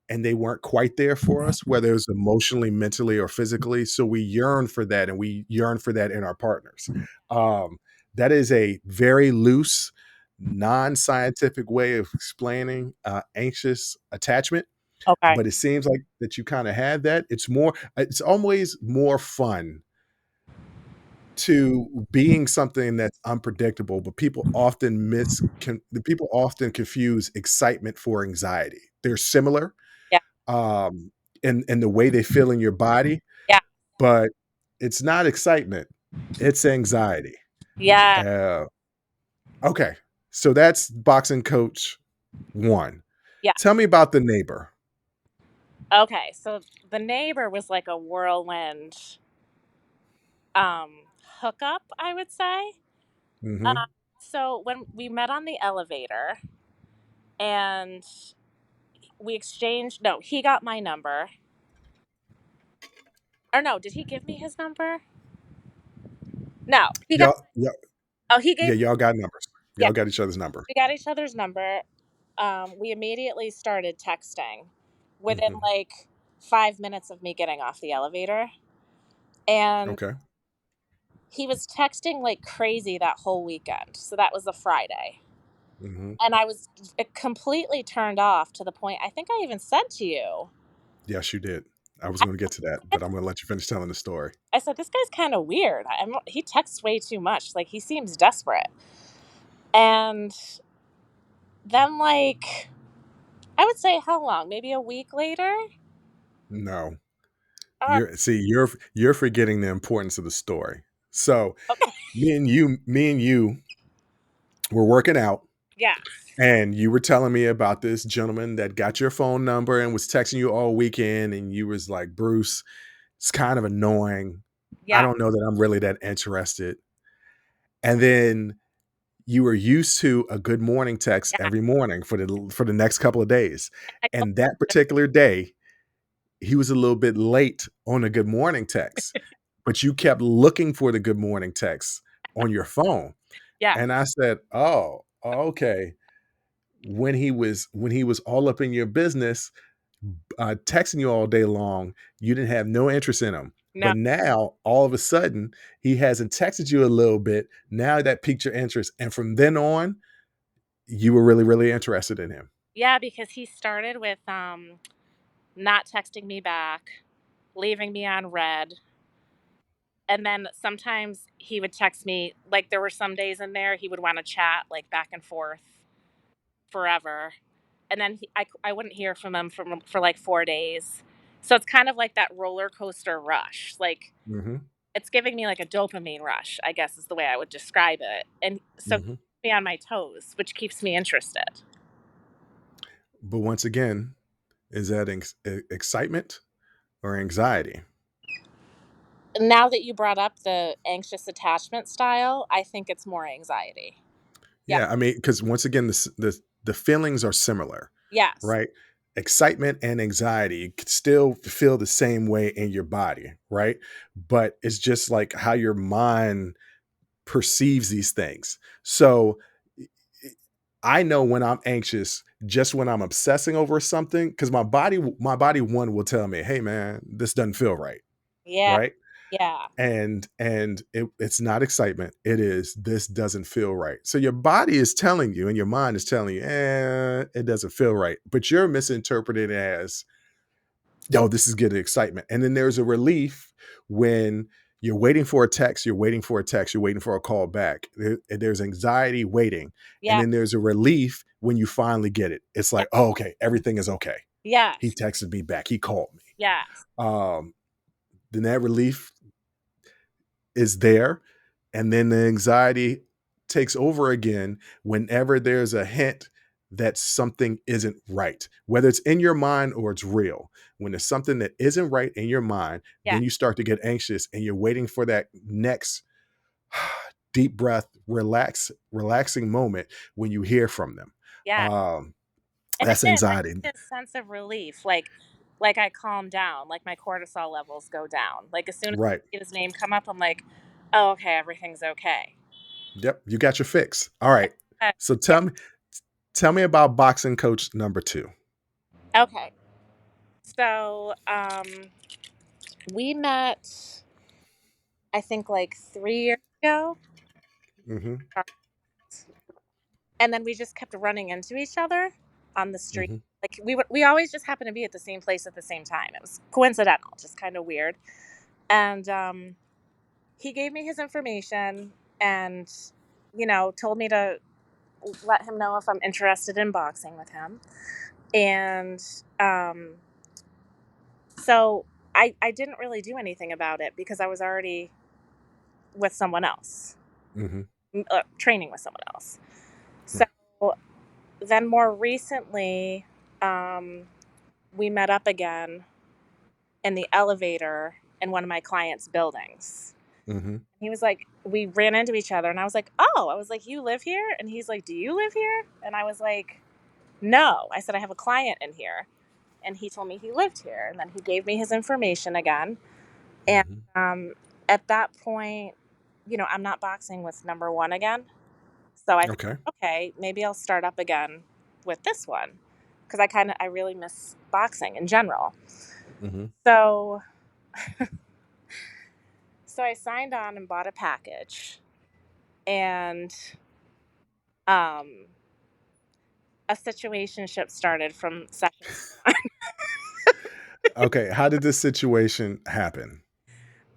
and they weren't quite there for us, whether it was emotionally, mentally, or physically. So we yearn for that, and we yearn for that in our partners. Um, that is a very loose, non-scientific way of explaining anxious attachment, Okay. but it seems like that you kind of had that. It's always more fun to being something that's unpredictable, but people often confuse excitement for anxiety. They're similar, Yeah. um, in the way they feel in your body, Yeah. but it's not excitement, it's anxiety. Yeah. Uh, okay, so that's boxing coach 1. Yeah. Tell me about the neighbor. Okay. So the neighbor was like a whirlwind um hookup, I would say. Uh, Mhm. so when we met on the elevator and we exchanged, no, he got my number. Or no, did he give me his number? No, he got. Y'all yeah, Oh, he yeah, gave. y'all got numbers. Yeah, Y'all got each other's number. we got each other's number. We immediately started texting within Mhm. like 5 minutes of me getting off the elevator, and Okay. he was texting like crazy that whole weekend. So that was the Friday. Mm-hmm. And I was completely turned off to the point, I think I even said to you, Yes, you did. I was I, going to get to that, but I'm going to let you finish telling the story. I said, this guy's kind of weird. He texts way too much. Like, he seems desperate. And then, like, I would say how long? Maybe a week later? No, Uh, you're forgetting the importance of the story. So okay. me and you were working out, Yes. and you were telling me about this gentleman that got your phone number and was texting you all weekend, and you was like, Bruce, it's kind of annoying. I Yeah. don't know that I'm really that interested. And then you were used to a good morning text Yeah. every morning for the next couple of days. I told And that particular day, he was a little bit late on a good morning text, but you kept looking for the good morning text on your phone. Yeah. And I said, "Oh, okay." When he was all up in your business, texting you all day long, you didn't have no interest in him. No. But now, all of a sudden, he hasn't texted you a little bit. Now that piqued your interest, and from then on, you were really, really interested in him. Yeah, because he started with not texting me back, leaving me on red. And then sometimes he would text me, like, there were some days in there he would want to chat, like, back and forth forever. And then I wouldn't hear from him for like 4 days. So it's kind of like that roller coaster rush. Like, Mhm, it's giving me like a dopamine rush, I guess is the way I would describe it. And so it mhm. keeps me on my toes, which keeps me interested. But once again, is that excitement or anxiety? Now that you brought up the anxious attachment style, I think it's more anxiety. Yeah. Yeah, I mean, because once again, the feelings are similar, Yes. right? Excitement and anxiety, you could still feel the same way in your body, right? But it's just like how your mind perceives these things. So I know when I'm anxious, just when I'm obsessing over something, because my body one will tell me, "Hey, man, this doesn't feel right," Yeah. right? Yeah. And it's not excitement. It is, this doesn't feel right. So your body is telling you, and your mind is telling you, it doesn't feel right. But you're misinterpreting it as, yo, this is getting excitement. And then there's a relief when you're waiting for a text, you're waiting for a text, you're waiting for a call back. There's anxiety waiting. And Yeah. then there's a relief when you finally get it. It's Yeah. like, oh, okay, everything is okay. He Yes. texted me back. He called me. Yes. Um, then that relief is there. And then the anxiety takes over again whenever there's a hint that something isn't right, whether it's in your mind or it's real. When there's something that isn't right in your mind, Yeah. then you start to get anxious and you're waiting for that next deep breath, relaxing moment when you hear from them. Yeah. Um, And it that's is. I anxiety. get a sense of relief. Like I calm down, like my cortisol levels go down. Like as soon as Right. I see his name come up, I'm like, oh, okay, everything's okay. Yep. You got your fix. All right. Uh, So yeah. tell me about boxing coach number two. Okay. So we met, I think, like 3 years ago, Hmm. and then we just kept running into each other on the street. Hmm. Like we always just happened to be at the same place at the same time. It was coincidental, just kind of weird. And he gave me his information and told me to let him know if I'm interested in boxing with him. And so I didn't really do anything about it because I was already with someone else, Hmm. training with someone else. So then more recently, um, we met up again in the elevator in one of my clients' buildings. Hmm. He was like, we ran into each other, and I was like, oh, I was like, you live here? And he's like, do you live here? And I was like, no. I said, I have a client in here. And he told me he lived here. And then he gave me his information again. And Hmm. um, at that point, I'm not boxing with number one again. So I thought, Okay. okay, maybe I'll start up again with this one because I really miss boxing in general. Hmm. So, so I signed on and bought a package. And um, A situationship started from session. Okay, how did this situation happen?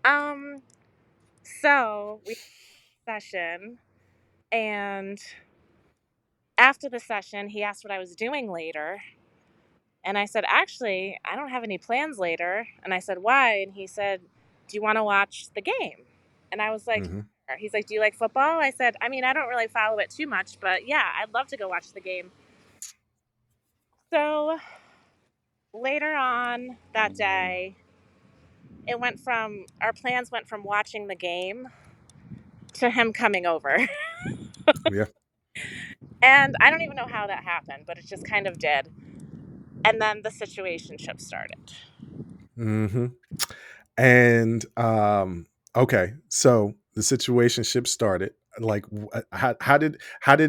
Um, so we had a session, and after the session, he asked what I was doing later. And I said, actually, I don't have any plans later. And I said, why? And he said, do you want to watch the game? And I was like, Mhm. sure. He's like, do you like football? I said, I mean, I don't really follow it too much, but yeah, I'd love to go watch the game. So later on that day, our plans went from watching the game to him coming over. Yeah. And I don't even know how that happened, but it just kind of did. And then the situationship started. Mhm. And, okay, so the situationship started. Like, how did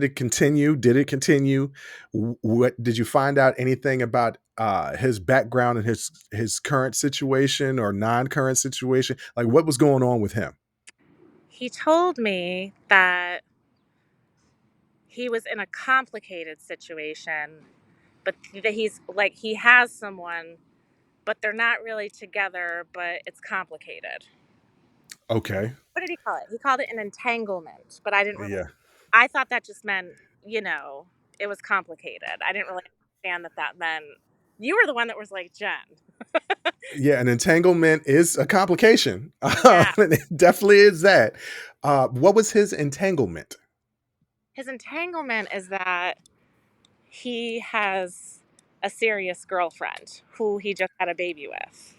it continue? Did it continue? What did you find out anything about, his background and his current situation or non-current situation? Like, what was going on with him? He told me that he was in a complicated situation, but that he's like, he has someone, but they're not really together, but it's complicated. Okay. What did he call it? He called it an entanglement, but I didn't really, Yeah. I thought that just meant, you know, it was complicated. I didn't really understand that that meant, you were the one that was like, Jen. Yeah, an entanglement is a complication. Yeah. It definitely is that. What was his entanglement? His entanglement is that he has a serious girlfriend who he just had a baby with.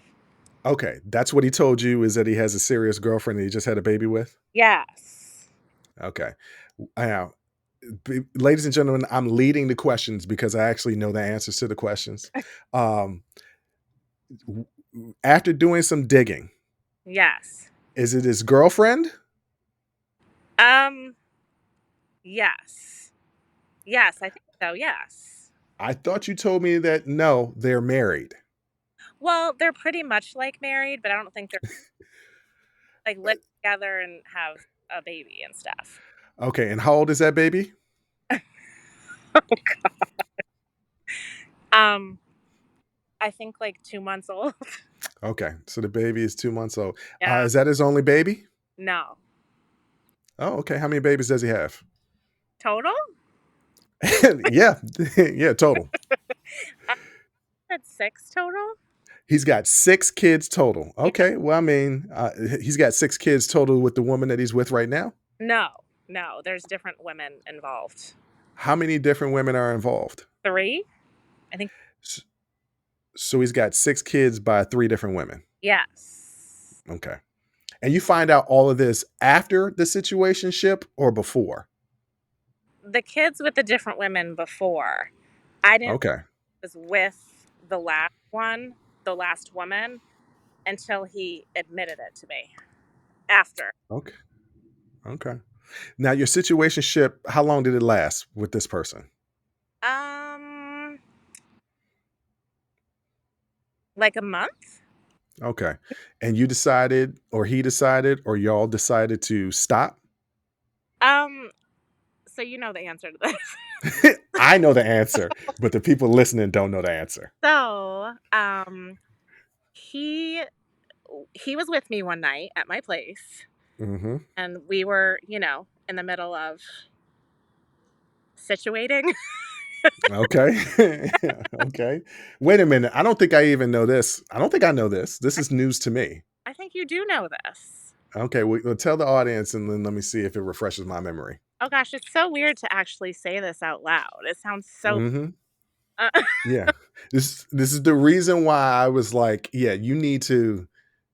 Okay, that's what he told you is that he has a serious girlfriend that he just had a baby with? Yes. Okay. Now, ladies and gentlemen, I'm leading the questions because I actually know the answers to the questions. Um, After doing some digging, Yes. is it his girlfriend? Um, yes. Yes, I think so, yes. I thought you told me that no, they're married. Well, they're pretty much like married, but I don't think they're like Uh, live together and have a baby and stuff. Okay, and how old is that baby? Um, I think like 2 months old. Okay, so the baby is 2 months old. Yeah. Is that his only baby? No. Oh, okay. How many babies does he have? Total? Yeah, yeah, total. I said 6 total? He's got 6 kids total. Yeah. Okay, well, I mean, he's got 6 kids total with the woman that he's with right now. No. No, there's different women involved. How many different women are involved? 3? I think S- So he's got 6 kids by 3 different women. yes. Okay, and you find out all of this after the situationship or before? The kids with the different women before. I didn't Okay, was with the last one, the last woman, until he admitted it to me after. okay, okay. Now your situationship, how long did it last with this person? Um, like a month? Okay, and you decided, or he decided, or y'all decided to stop? Um, so you know the answer to this. I know the answer, but the people listening don't know the answer. So, he he was with me one night at my place, Mhm. and we were, in the middle of situating. Okay. Okay. Wait a minute, I don't think I even know this. I don't think I know this. This I, is news to me. I think you do know this. Okay, well, tell the audience and then let me see if it refreshes my memory. Oh gosh, it's so weird to actually say this out loud. It sounds so. Mhm. Uh, Yeah. This is the reason why I was like, "Yeah, you need to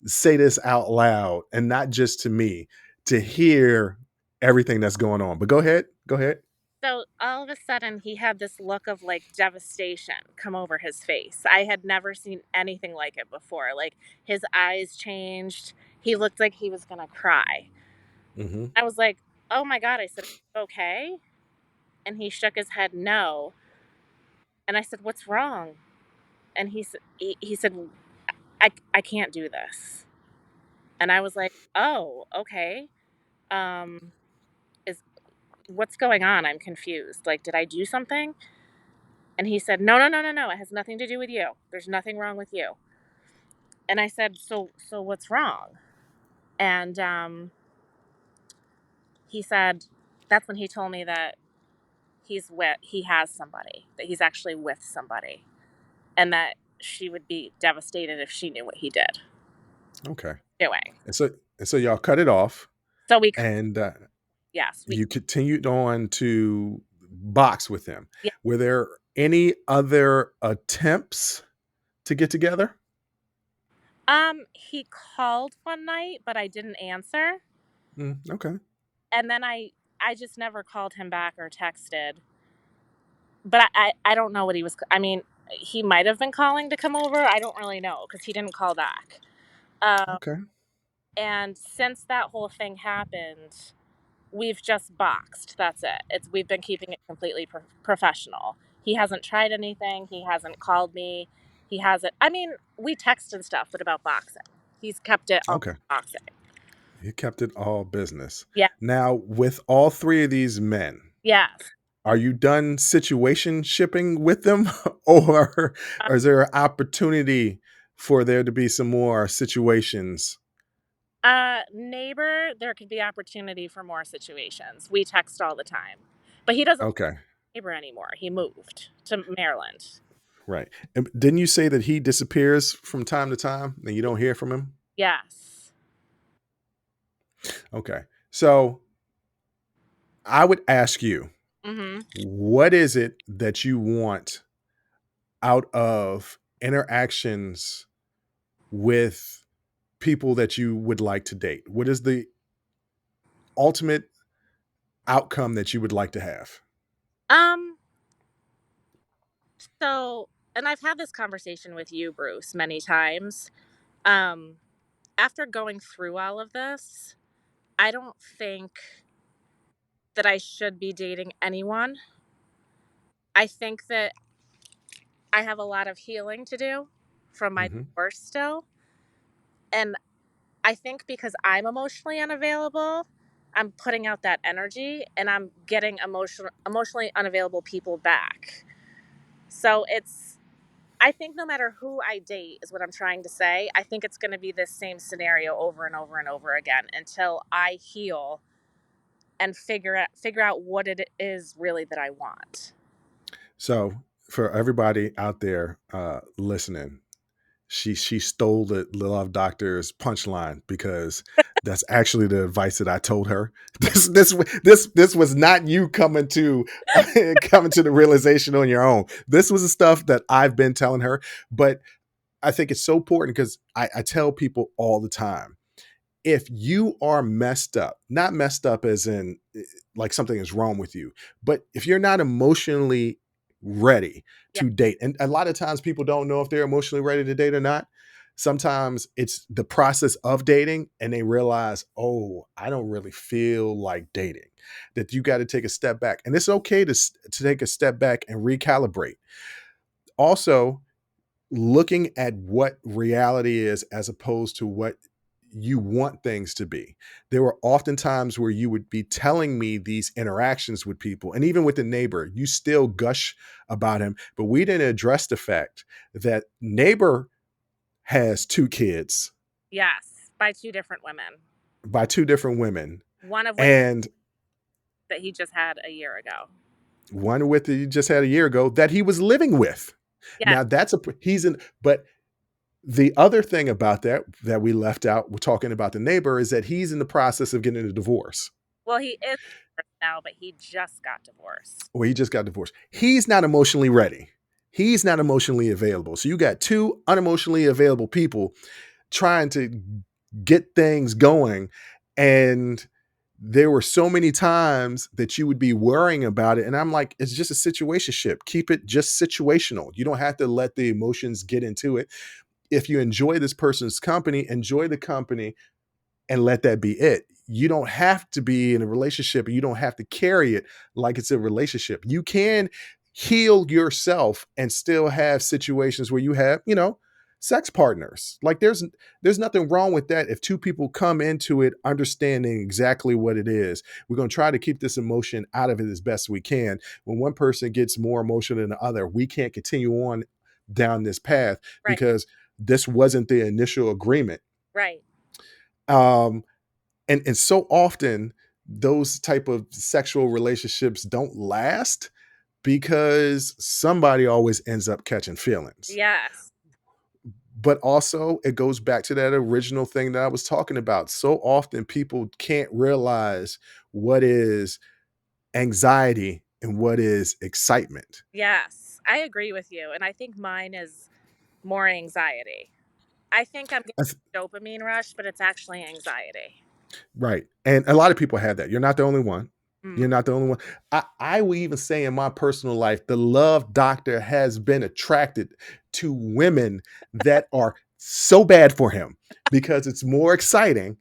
say this out loud and not just to me, to hear everything that's going on." But go ahead. Go ahead. So all of a sudden, he had this look of like devastation come over his face. I had never seen anything like it before. Like his eyes changed. He looked like he was going to cry. Mhm. I was like, oh my God. I said, okay. And he shook his head no. And I said, what's wrong? And he said, I can't do this. And I was like, oh, okay. Is what's going on? I'm confused. Like, did I do something? And he said, no, no, no, no, no. It has nothing to do with you. There's nothing wrong with you. And I said, so what's wrong? And he said, that's when he told me that he has somebody, that he's actually with somebody, and that she would be devastated if she knew what he did Okay. doing. And so y'all cut it off, So and yes, you continued on to box with him. yeah. Were there any other attempts to get together? He called one night, but I didn't answer, Okay. and then I just never called him back or texted. But I don't know what he was. I mean, he might have been calling to come over. I don't really know because he didn't call back. Um, Okay. and since that whole thing happened, we've just boxed. That's it. We've been keeping it completely professional. He hasn't tried anything. He hasn't called me. He hasn't. I mean, we text and stuff, but about boxing, he's kept it all Okay. boxing. You kept it all business. Yeah. Now, with all three of these men, Yes. are you done situation shipping with them, or Uh, is there an opportunity for there to be some more situations? neighbor, there could be opportunity for more situations. We text all the time, but he doesn't live Okay. with neighbor anymore. He moved to Maryland. Right. And didn't you say that he disappears from time to time and you don't hear from him? Yes. Okay. So I would ask you, Mm-hmm. what is it that you want out of interactions with people that you would like to date? What is the ultimate outcome that you would like to have? Um. So, and I've had this conversation with you, Bruce, many times. Um. After going through all of this, I don't think that I should be dating anyone. I think that I have a lot of healing to do from my Hmm. divorce still, and I think because I'm emotionally unavailable, I'm putting out that energy and I'm getting emotionally unavailable people back. So I think no matter who I date is what I'm trying to say. I think it's going to be this same scenario over and over and over again until I heal and figure out what it is really that I want. So for everybody out there listening, she stole the Love Doctor's punchline because that's actually the advice that I told her. This was not you coming to coming to the realization on your own. This was the stuff that I've been telling her. But I think it's so important because I tell people all the time, if you are messed up, not messed up as in like something is wrong with you, but if you're not emotionally ready Yeah. to date, and a lot of times people don't know if they're emotionally ready to date or not. Sometimes it's the process of dating and they realize, oh, I don't really feel like dating, that you got to take a step back. And it's okay to take a step back and recalibrate. Also, looking at what reality is as opposed to what you want things to be. There were often times where you would be telling me these interactions with people, and even with the neighbor, you still gush about him. But we didn't address the fact that neighbor has two kids Yes, by two different women. by two different women, One of which and that he just had a year ago. one with that you just had a year ago that he was living with. Yeah. Now that's he's in, but the other thing about that we left out, we're talking about the neighbor, is that he's in the process of getting a divorce, Well, he is now, but he just got divorced. or he just got divorced. He's not emotionally ready. He's not emotionally available. So you got two unemotionally available people trying to get things going. And there were so many times that you would be worrying about it. And I'm like, it's just a situationship. Keep it just situational. You don't have to let the emotions get into it. If you enjoy this person's company, enjoy the company and let that be it. You don't have to be in a relationship and you don't have to carry it like it's a relationship. You can heal yourself and still have situations where you have, sex partners. Like there's nothing wrong with that if two people come into it understanding exactly what it is. We're going to try to keep this emotion out of it as best we can. When one person gets more emotional than the other, we can't continue on down this path Right. because this wasn't the initial agreement. Right. Um and so often those type of sexual relationships don't last because somebody always ends up catching feelings. Yes. But also, it goes back to that original thing that I was talking about. So often people can't realize what is anxiety and what is excitement. Yes. I agree with you. And I think mine is more anxiety. I think I'm getting That's a dopamine rush, but it's actually anxiety. right. And a lot of people have that. You're not the only one. Mm. You're not the only one. I will even say in my personal life, the love doctor has been attracted to women that are so bad for him because it's more exciting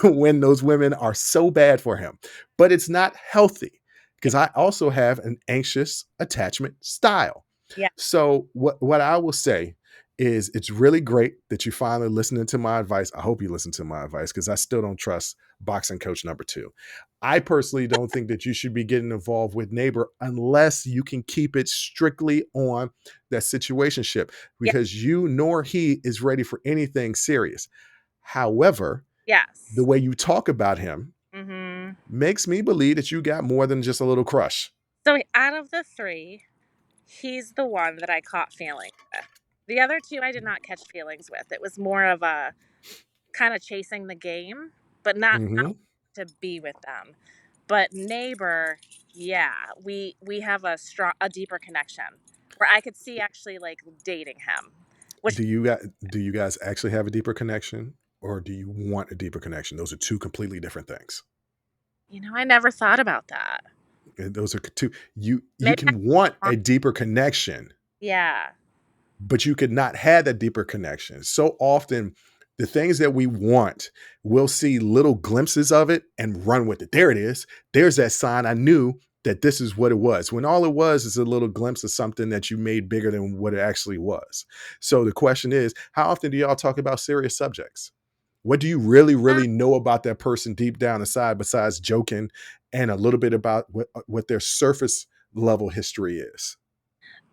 when those women are so bad for him. But it's not healthy because I also have an anxious attachment style. Yeah. So what I will say is it's really great that you finally listening to my advice. I hope you listen to my advice because I still don't trust boxing coach number 2. I personally don't think that you should be getting involved with neighbor unless you can keep it strictly on that situationship Yeah. because you nor he is ready for anything serious. However, the Yes. way you talk about him Mhm. makes me believe that you got more than just a little crush. So out of the 3, he's the one that I caught feelings with. The other 2 I did not catch feelings with. It was more of a kinda chasing the game, but not Mhm. to be with them. But neighbor, yeah, we have a deeper connection where I could see actually, like, dating him, which, Do you guys actually have a deeper connection or do you want a deeper connection? Those are two completely different things. I never thought about that. And those are two you Maybe I can want want. a deeper connection, Yeah. but you could not have that deeper connection. So often, the things that we want, we'll see little glimpses of it and run with it. There it is. There's that sign. I knew that this is what it was. When all it was is a little glimpse of something that you made bigger than what it actually was. So the question is, how often do y'all talk about serious subjects? What do you really, Uh, really know about that person deep down inside besides joking and a little bit about what their surface level history is?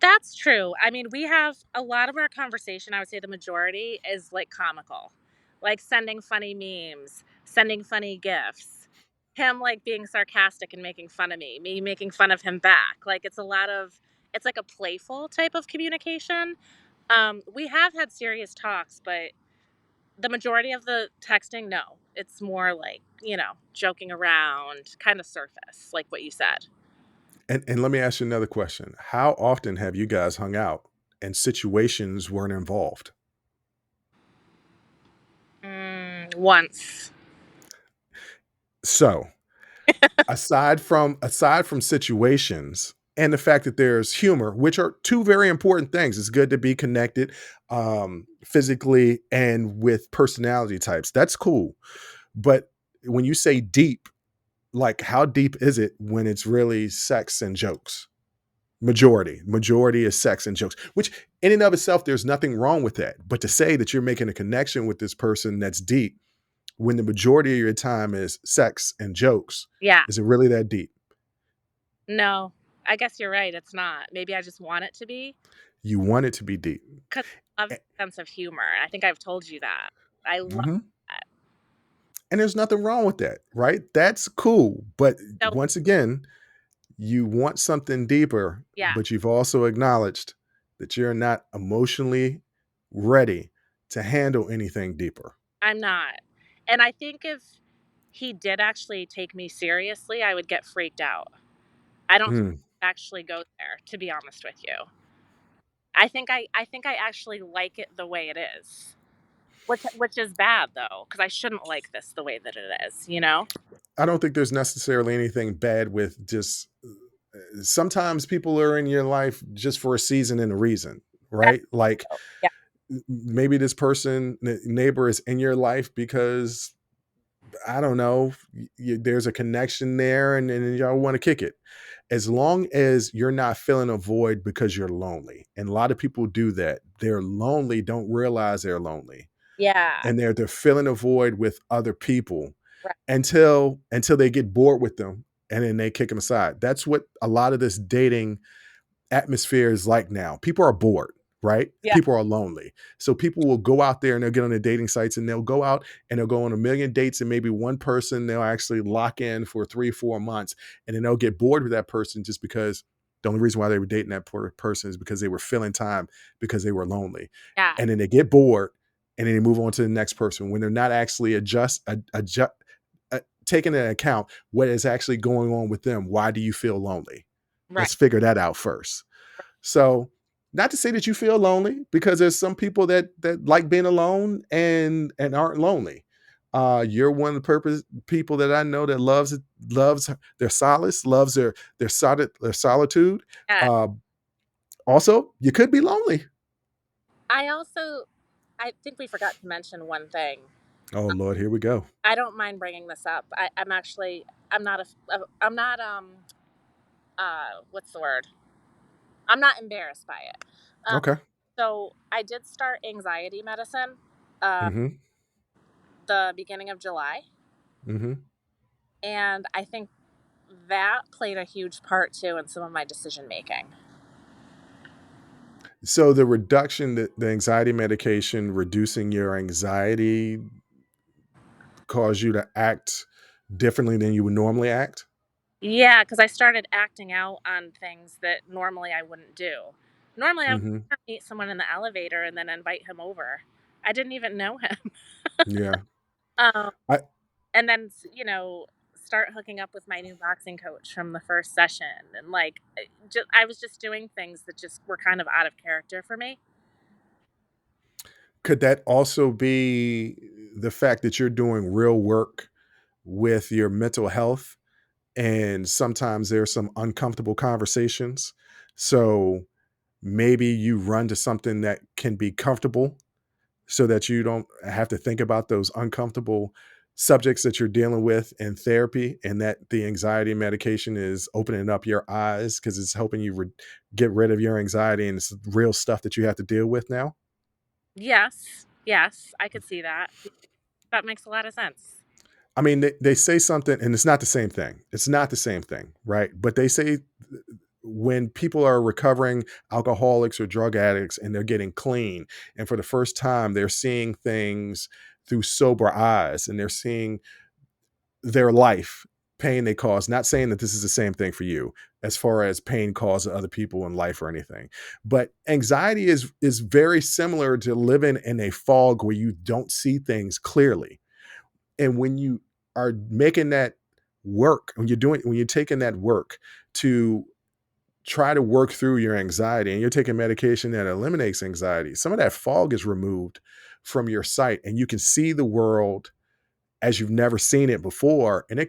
that's true. I mean, we have a lot of our conversation, I would say the majority is, like, comical. Like, sending funny memes, sending funny gifs, him, like, being sarcastic and making fun of me making fun of him back. Like, it's like a playful type of communication. We have had serious talks, but the majority of the texting, no. It's more like, joking around, kinda surface, like what you said. And let me ask you another question. How often have you guys hung out and situations weren't involved? Once. So, aside from situations and the fact that there's humor, which are two very important things. It's good to be connected physically and with personality types. That's cool. But when you say deep, like how deep is it when it's really sex and jokes? Majority is sex and jokes, which in and of itself, there's nothing wrong with that. But to say that you're making a connection with this person that's deep when the majority of your time is sex and jokes, Yeah. is it really that deep? No. I guess you're right, it's not. Maybe I just want it to be, You want it to be deep. 'cause I love Eh, a sense of humor. I think I've told you that. I love mhm. that. And there's nothing wrong with that, right? That's cool. But So once again, you want something deeper, yeah, but you've also acknowledged that you're not emotionally ready to handle anything deeper. I'm not. And I think if he did actually take me seriously, I would get freaked out. I don't think Mm. I'd actually go there, to be honest with you. I think I actually like it the way it is. Which is bad though, because I shouldn't like this the way that it is, you know? I don't think there's necessarily anything bad with just sometimes people are in your life just for a season and a reason, That's right? Like true. Yeah. maybe this person, neighbor is in your life because I don't know, there's a connection there and y'all want to kick it. as long as you're not filling a void because you're lonely, and a lot of people do that. They're lonely, don't realize they're lonely, Yeah. and they're filling a void with other people Right. until they get bored with them, and then they kick them aside. That's what a lot of this dating atmosphere is like now. People are bored, right? Yeah. People are lonely. So people will go out there and they'll get on the dating sites and they'll go out and they'll go on a million dates, and maybe one person they'll actually lock in for 3 4 months, and then they'll get bored with that person just because the only reason why they were dating that person is because they were filling time because they were lonely. Yeah. And then they get bored and then they move on to the next person when they're not actually taking into account what is actually going on with them. Why do you feel lonely? Right. Let's figure that out first. So, not to say that you feel lonely, because there's some people that like being alone and aren't lonely. You're one of the purpose people that I know that loves their solace, loves their solitude. Yeah. Uh, Also, you could be lonely. I also, I think we forgot to mention one thing. Oh Lord, here we go. I don't mind bringing this up. I'm actually, I'm not, what's the word? I'm not embarrassed by it. Um, Okay. so I did start anxiety medicine, uh, Mm-hmm. the beginning of July, Mm-hmm. and I think that played a huge part too in some of my decision making. So the reduction, the anxiety medication, reducing your anxiety, cause you to act differently than you would normally act. Yeah, because I started acting out on things that normally I wouldn't do. Normally, I would Mm-hmm. meet someone in the elevator and then invite him over. I didn't even know him. Yeah. Um, I and then, start hooking up with my new boxing coach from the first session. And like, I was just doing things that just were kind of out of character for me. Could that also be the fact that you're doing real work with your mental health, and sometimes there's some uncomfortable conversations? So maybe you run to something that can be comfortable so that you don't have to think about those uncomfortable subjects that you're dealing with in therapy, and that the anxiety medication is opening up your eyes because it's helping you get rid of your anxiety, and it's real stuff that you have to deal with now. Yes. Yes. I could see that. That makes a lot of sense. I mean, they say something, and it's not the same thing. It's not the same thing, right? But they say when people are recovering alcoholics or drug addicts and they're getting clean, and for the first time, they're seeing things through sober eyes, and they're seeing their life, pain they cause. Not saying that this is the same thing for you as far as pain caused to other people in life or anything, but anxiety is very similar to living in a fog where you don't see things clearly. And when you are making that work, when you're taking that work to try to work through your anxiety, and you're taking medication that eliminates anxiety, some of that fog is removed from your sight, and you can see the world as you've never seen it before. And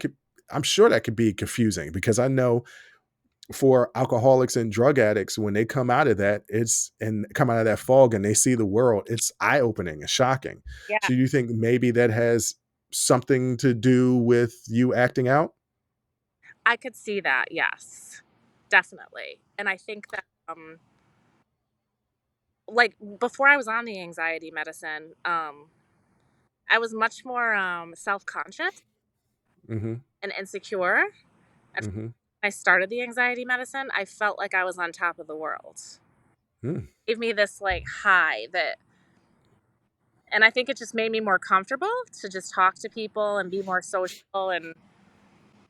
I'm sure that could be confusing, because I know for alcoholics and drug addicts, when they come out of that, and come out of that fog and they see the world, it's eye-opening and shocking. Yeah. So you think maybe that has something to do with you acting out? I could see that. Yes. Definitely. And I think that, like before I was on the anxiety medicine, I was much more self-conscious Mhm. and insecure. And Mhm. when I started the anxiety medicine, I felt like I was on top of the world. Mm. Gave me this like high that, and I think it just made me more comfortable to just talk to people and be more social and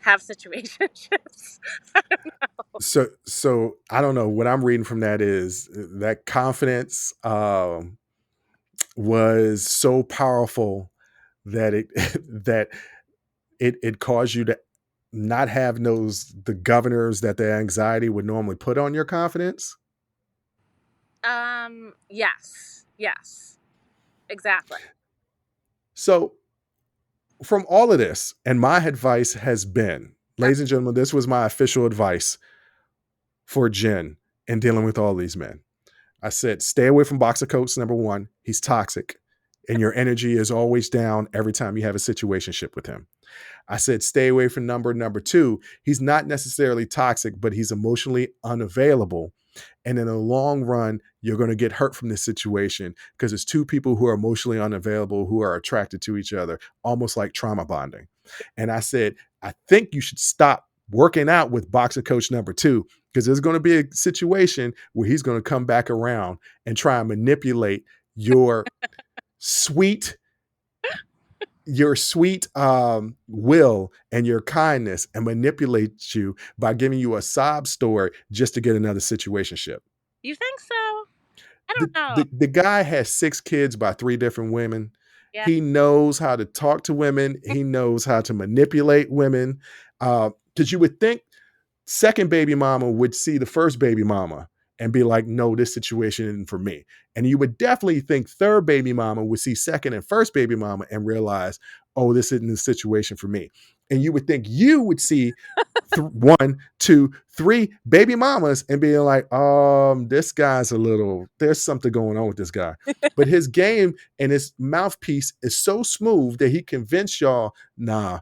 have situationships. I don't know. So I don't know, what I'm reading from that is that confidence, was so powerful that it that it caused you to not have the governors that the anxiety would normally put on your confidence. Yes. Yes. Exactly. So from all of this, and my advice has been, Uh, ladies and gentlemen, this was my official advice for Jen in dealing with all these men. I said, stay away from boxer coach. Number one, he's toxic, and your energy is always down every time you have a situationship with him. I said, stay away from number two. He's not necessarily toxic, but he's emotionally unavailable. And in the long run, you're going to get hurt from this situation because it's two people who are emotionally unavailable who are attracted to each other, almost like trauma bonding. And I said, I think you should stop working out with boxer coach number two because there's going to be a situation where he's going to come back around and try and manipulate your sweet will and your kindness and manipulate you by giving you a sob story just to get another situationship. You think so? I The, don't know. the guy has 6 kids by 3 different women. Yeah. He knows how to talk to women. He knows how to manipulate women. Because you would think second baby mama would see the first baby mama and be like, no, this situation isn't for me. And you would definitely think third baby mama would see second and first baby mama and realize, oh, this isn't the situation for me. And you would think you would see 1, 2, 3 baby mamas and being like, this guy's there's something going on with this guy. But his game and his mouthpiece is so smooth that he convinced y'all, nah,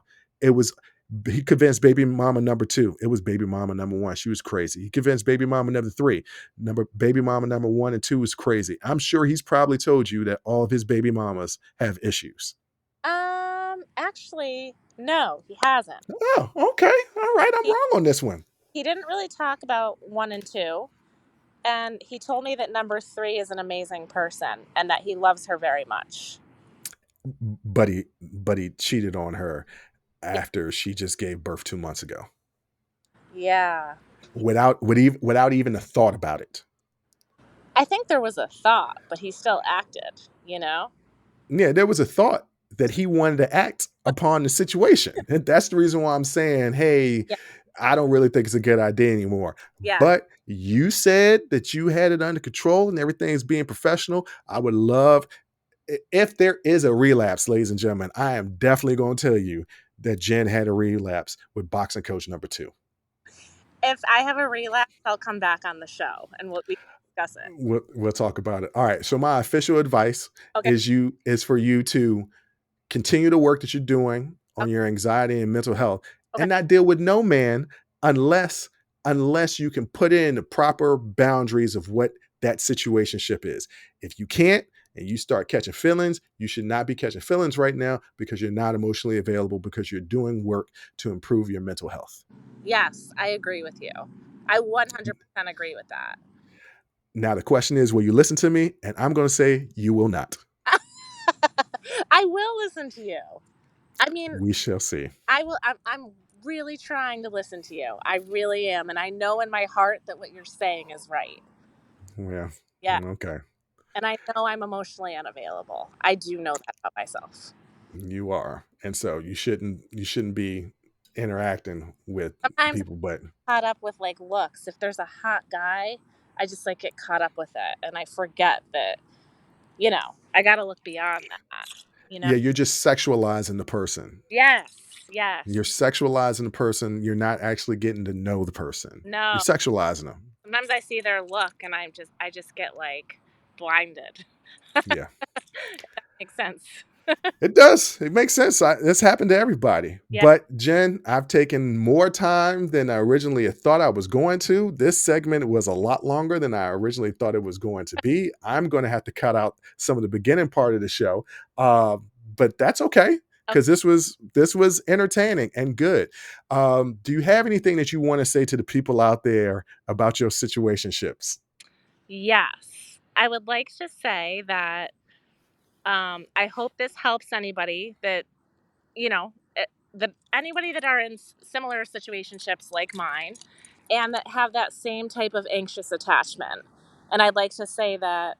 he convinced baby mama number 2. It was baby mama number 1. She was crazy. He convinced baby mama number 3. Baby mama number 1 and 2 was crazy. I'm sure he's probably told you that all of his baby mamas have issues. Actually, no, he hasn't. Oh, okay. All right. I'm He, wrong on this one. he didn't really talk about 1 and 2. And he told me that number 3 is an amazing person and that he loves her very much. But he cheated on her Yeah. after she just gave birth 2 months ago. Yeah. Without even a thought about it. I think there was a thought, but he still acted, you know? Yeah, there was a thought that he wanted to act upon the situation. And that's the reason why I'm saying, hey, Yeah. I don't really think it's a good idea anymore. Yeah. But you said that you had it under control and everything's being professional. I would love, if there is a relapse, ladies and gentlemen, I am definitely going to tell you that Jen had a relapse with boxing coach number 2. If I have a relapse, I'll come back on the show and we can discuss it. We'll talk about it. All right. So my official advice Okay. is for you to continue the work that you're doing on Okay. your anxiety and mental health Okay. and not deal with no man unless you can put in the proper boundaries of what that situationship is. If you can't and you start catching feelings, you should not be catching feelings right now because you're not emotionally available because you're doing work to improve your mental health. Yes, I agree with you. I 100% agree with that. Now the question is, will you listen to me? And I'm going to say you will not. I will listen to you. I mean, We shall see. I will. I'm really trying to listen to you. I really am. And I know in my heart that what you're saying is right. Yeah. Yeah. Okay. And I know I'm emotionally unavailable. I do know that about myself. You are. And so you shouldn't be interacting with Sometimes people, but I'm caught up with like looks. If there's a hot guy, I just like get caught up with it. And I forget that, I got to look beyond that, yeah, you're just sexualizing the person. Yes. Yes. You're sexualizing the person. You're not actually getting to know the person. No. You're sexualizing them. Sometimes I see their look and I just get like blinded. Yeah. That makes sense. It does. It makes sense. This happened to everybody. Yeah. But Jen, I've taken more time than I originally thought I was going to. This segment was a lot longer than I originally thought it was going to be. I'm going to have to cut out some of the beginning part of the show. But that's okay because this was entertaining and good. Do you have anything that you want to say to the people out there about your situationships? Yes. I would like to say that I hope this helps anybody that, anybody that are in similar situationships like mine and that have that same type of anxious attachment. And I'd like to say that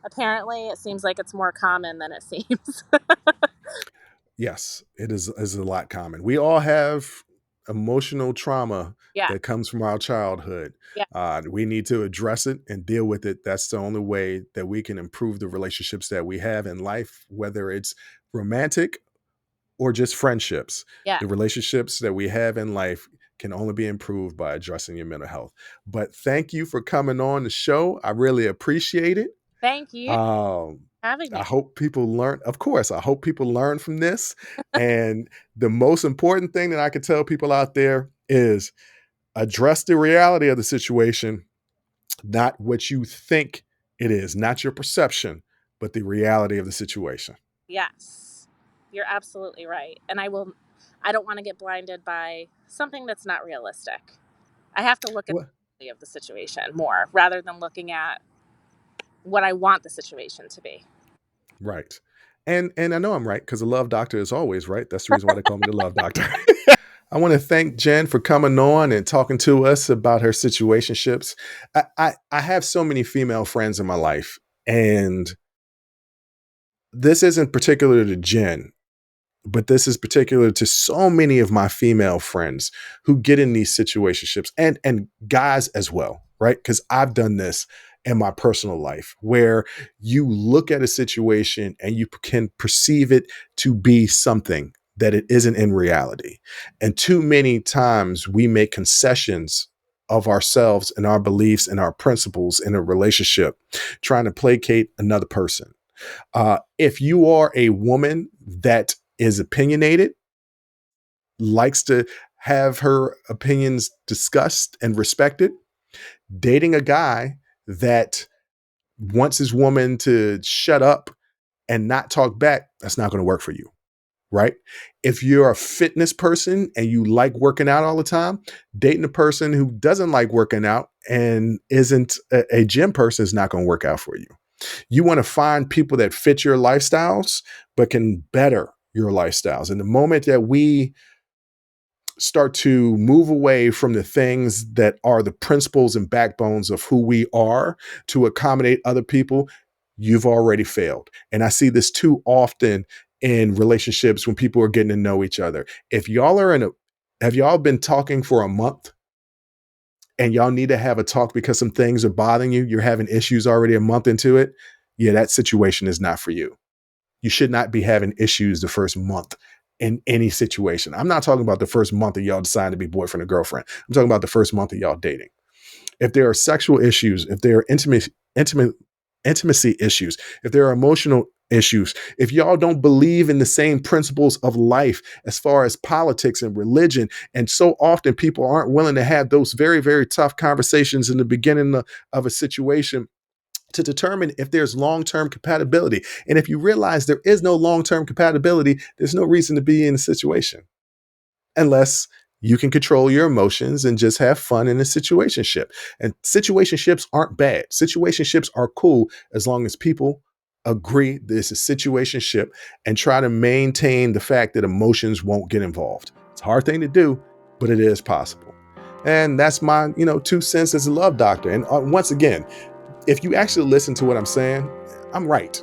apparently it seems like it's more common than it seems. Yes, it is a lot common. We all have emotional trauma Yeah. that comes from our childhood. Yeah. We need to address it and deal with it. That's the only way that we can improve the relationships that we have in life, whether it's romantic or just friendships. Yeah. The relationships that we have in life can only be improved by addressing your mental health. But thank you for coming on the show. I really appreciate it. Thank you. having I me. hope people learn. Of course, I hope people learn from this. And the most important thing that I can tell people out there is address the reality of the situation, not what you think it is, not your perception, but the reality of the situation. Yes, you're absolutely right. And I don't want to get blinded by something that's not realistic. I have to look at Well, the reality of the situation more rather than looking at what I want the situation to be. right. And I know I'm right because the love doctor is always right. That's the reason why they call me the love doctor. I want to thank Jen for coming on and talking to us about her situationships. I have so many female friends in my life, and this isn't particular to Jen, but this is particular to so many of my female friends who get in these situationships, and guys as well, right? Because I've done this in my personal life where you look at a situation and you can perceive it to be something that it isn't in reality. And too many times we make concessions of ourselves and our beliefs and our principles in a relationship, trying to placate another person. If you are a woman that is opinionated, likes to have her opinions discussed and respected, dating a guy that wants his woman to shut up and not talk back, that's not going to work for you, right? If you're a fitness person and you like working out all the time, dating a person who doesn't like working out and isn't a gym person is not going to work out for you. You want to find people that fit your lifestyles, but can better your lifestyles. And the moment that we start to move away from the things that are the principles and backbones of who we are to accommodate other people, you've already failed. And I see this too often in relationships when people are getting to know each other. If y'all are in a, have y'all been talking for a month and y'all need to have a talk because some things are bothering you, you're having issues already a month into it, yeah, that situation is not for you. You should not be having issues the first month in any situation. I'm not talking about the first month of y'all deciding to be boyfriend or girlfriend. I'm talking about the first month of y'all dating. If there are sexual issues, if there are intimacy issues, if there are emotional issues, if y'all don't believe in the same principles of life as far as politics and religion, and so often people aren't willing to have those very, very tough conversations in the beginning of a situation to determine if there's long-term compatibility. And if you realize there is no long-term compatibility, there's no reason to be in a situation unless you can control your emotions and just have fun in a situationship. And situationships aren't bad. Situationships are cool as long as people agree this is a situationship and try to maintain the fact that emotions won't get involved. It's a hard thing to do, but it is possible. And that's my, 2 cents as a love doctor. And once again, if you actually listen to what I'm saying, I'm right.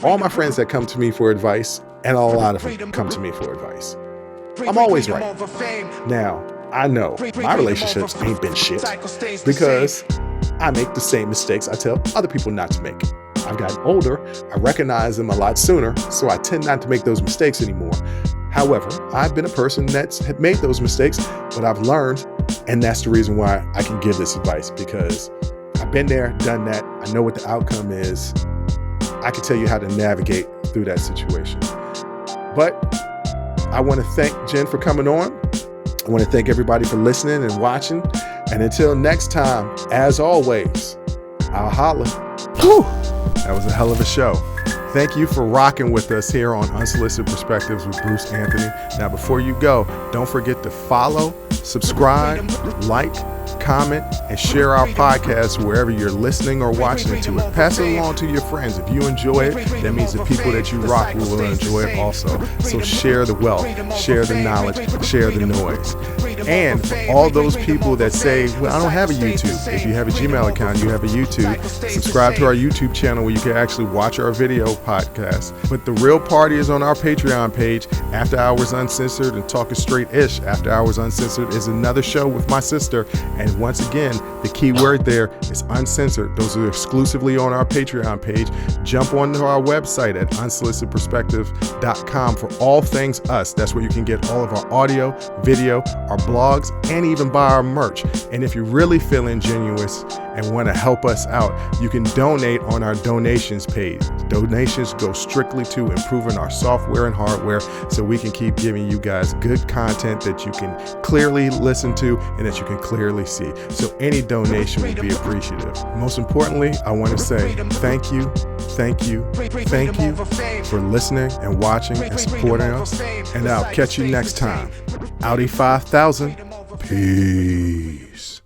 All my friends that come to me for advice, and a lot of them come to me for advice, I'm always right. Now, I know my relationships ain't been shit because I make the same mistakes I tell other people not to make. I've gotten older, I recognize them a lot sooner, so I tend not to make those mistakes anymore. However, I've been a person that's had made those mistakes, but I've learned, and that's the reason why I can give this advice, because I've been there, done that. I know what the outcome is. I can tell you how to navigate through that situation. But I want to thank Jen for coming on. I want to thank everybody for listening and watching. And until next time, as always, I'll holla. Whew, that was a hell of a show. Thank you for rocking with us here on Unsolicited Perspectives with Bruce Anthony. Now, before you go, don't forget to follow, subscribe, like, comment, and share our podcast wherever you're listening or watching to it. Pass it along to your friends. If you enjoy it, that means the people that you rock will enjoy it also. So share the wealth, share the knowledge, share the noise. And for all those people that say, well, I don't have a YouTube. If you have a Gmail account, you have a YouTube. Subscribe to our YouTube channel where you can actually watch our video podcast. But the real party is on our Patreon page, After Hours Uncensored and Talking Straight-ish. After Hours Uncensored is another show with my sister. And once again, the key word there is uncensored. Those are exclusively on our Patreon page. Jump onto our website at unsolicitedperspective.com for all things us. That's where you can get all of our audio, video, our blogs, and even buy our merch. And if you're really feeling genuine and want to help us out, you can donate on our donations page. Donations go strictly to improving our software and hardware so we can keep giving you guys good content that you can clearly listen to and that you can clearly see. So any donation would be appreciative. Most importantly, I want to say thank you for listening and watching and supporting us. And I'll catch you next time. Audi 5000. Peace.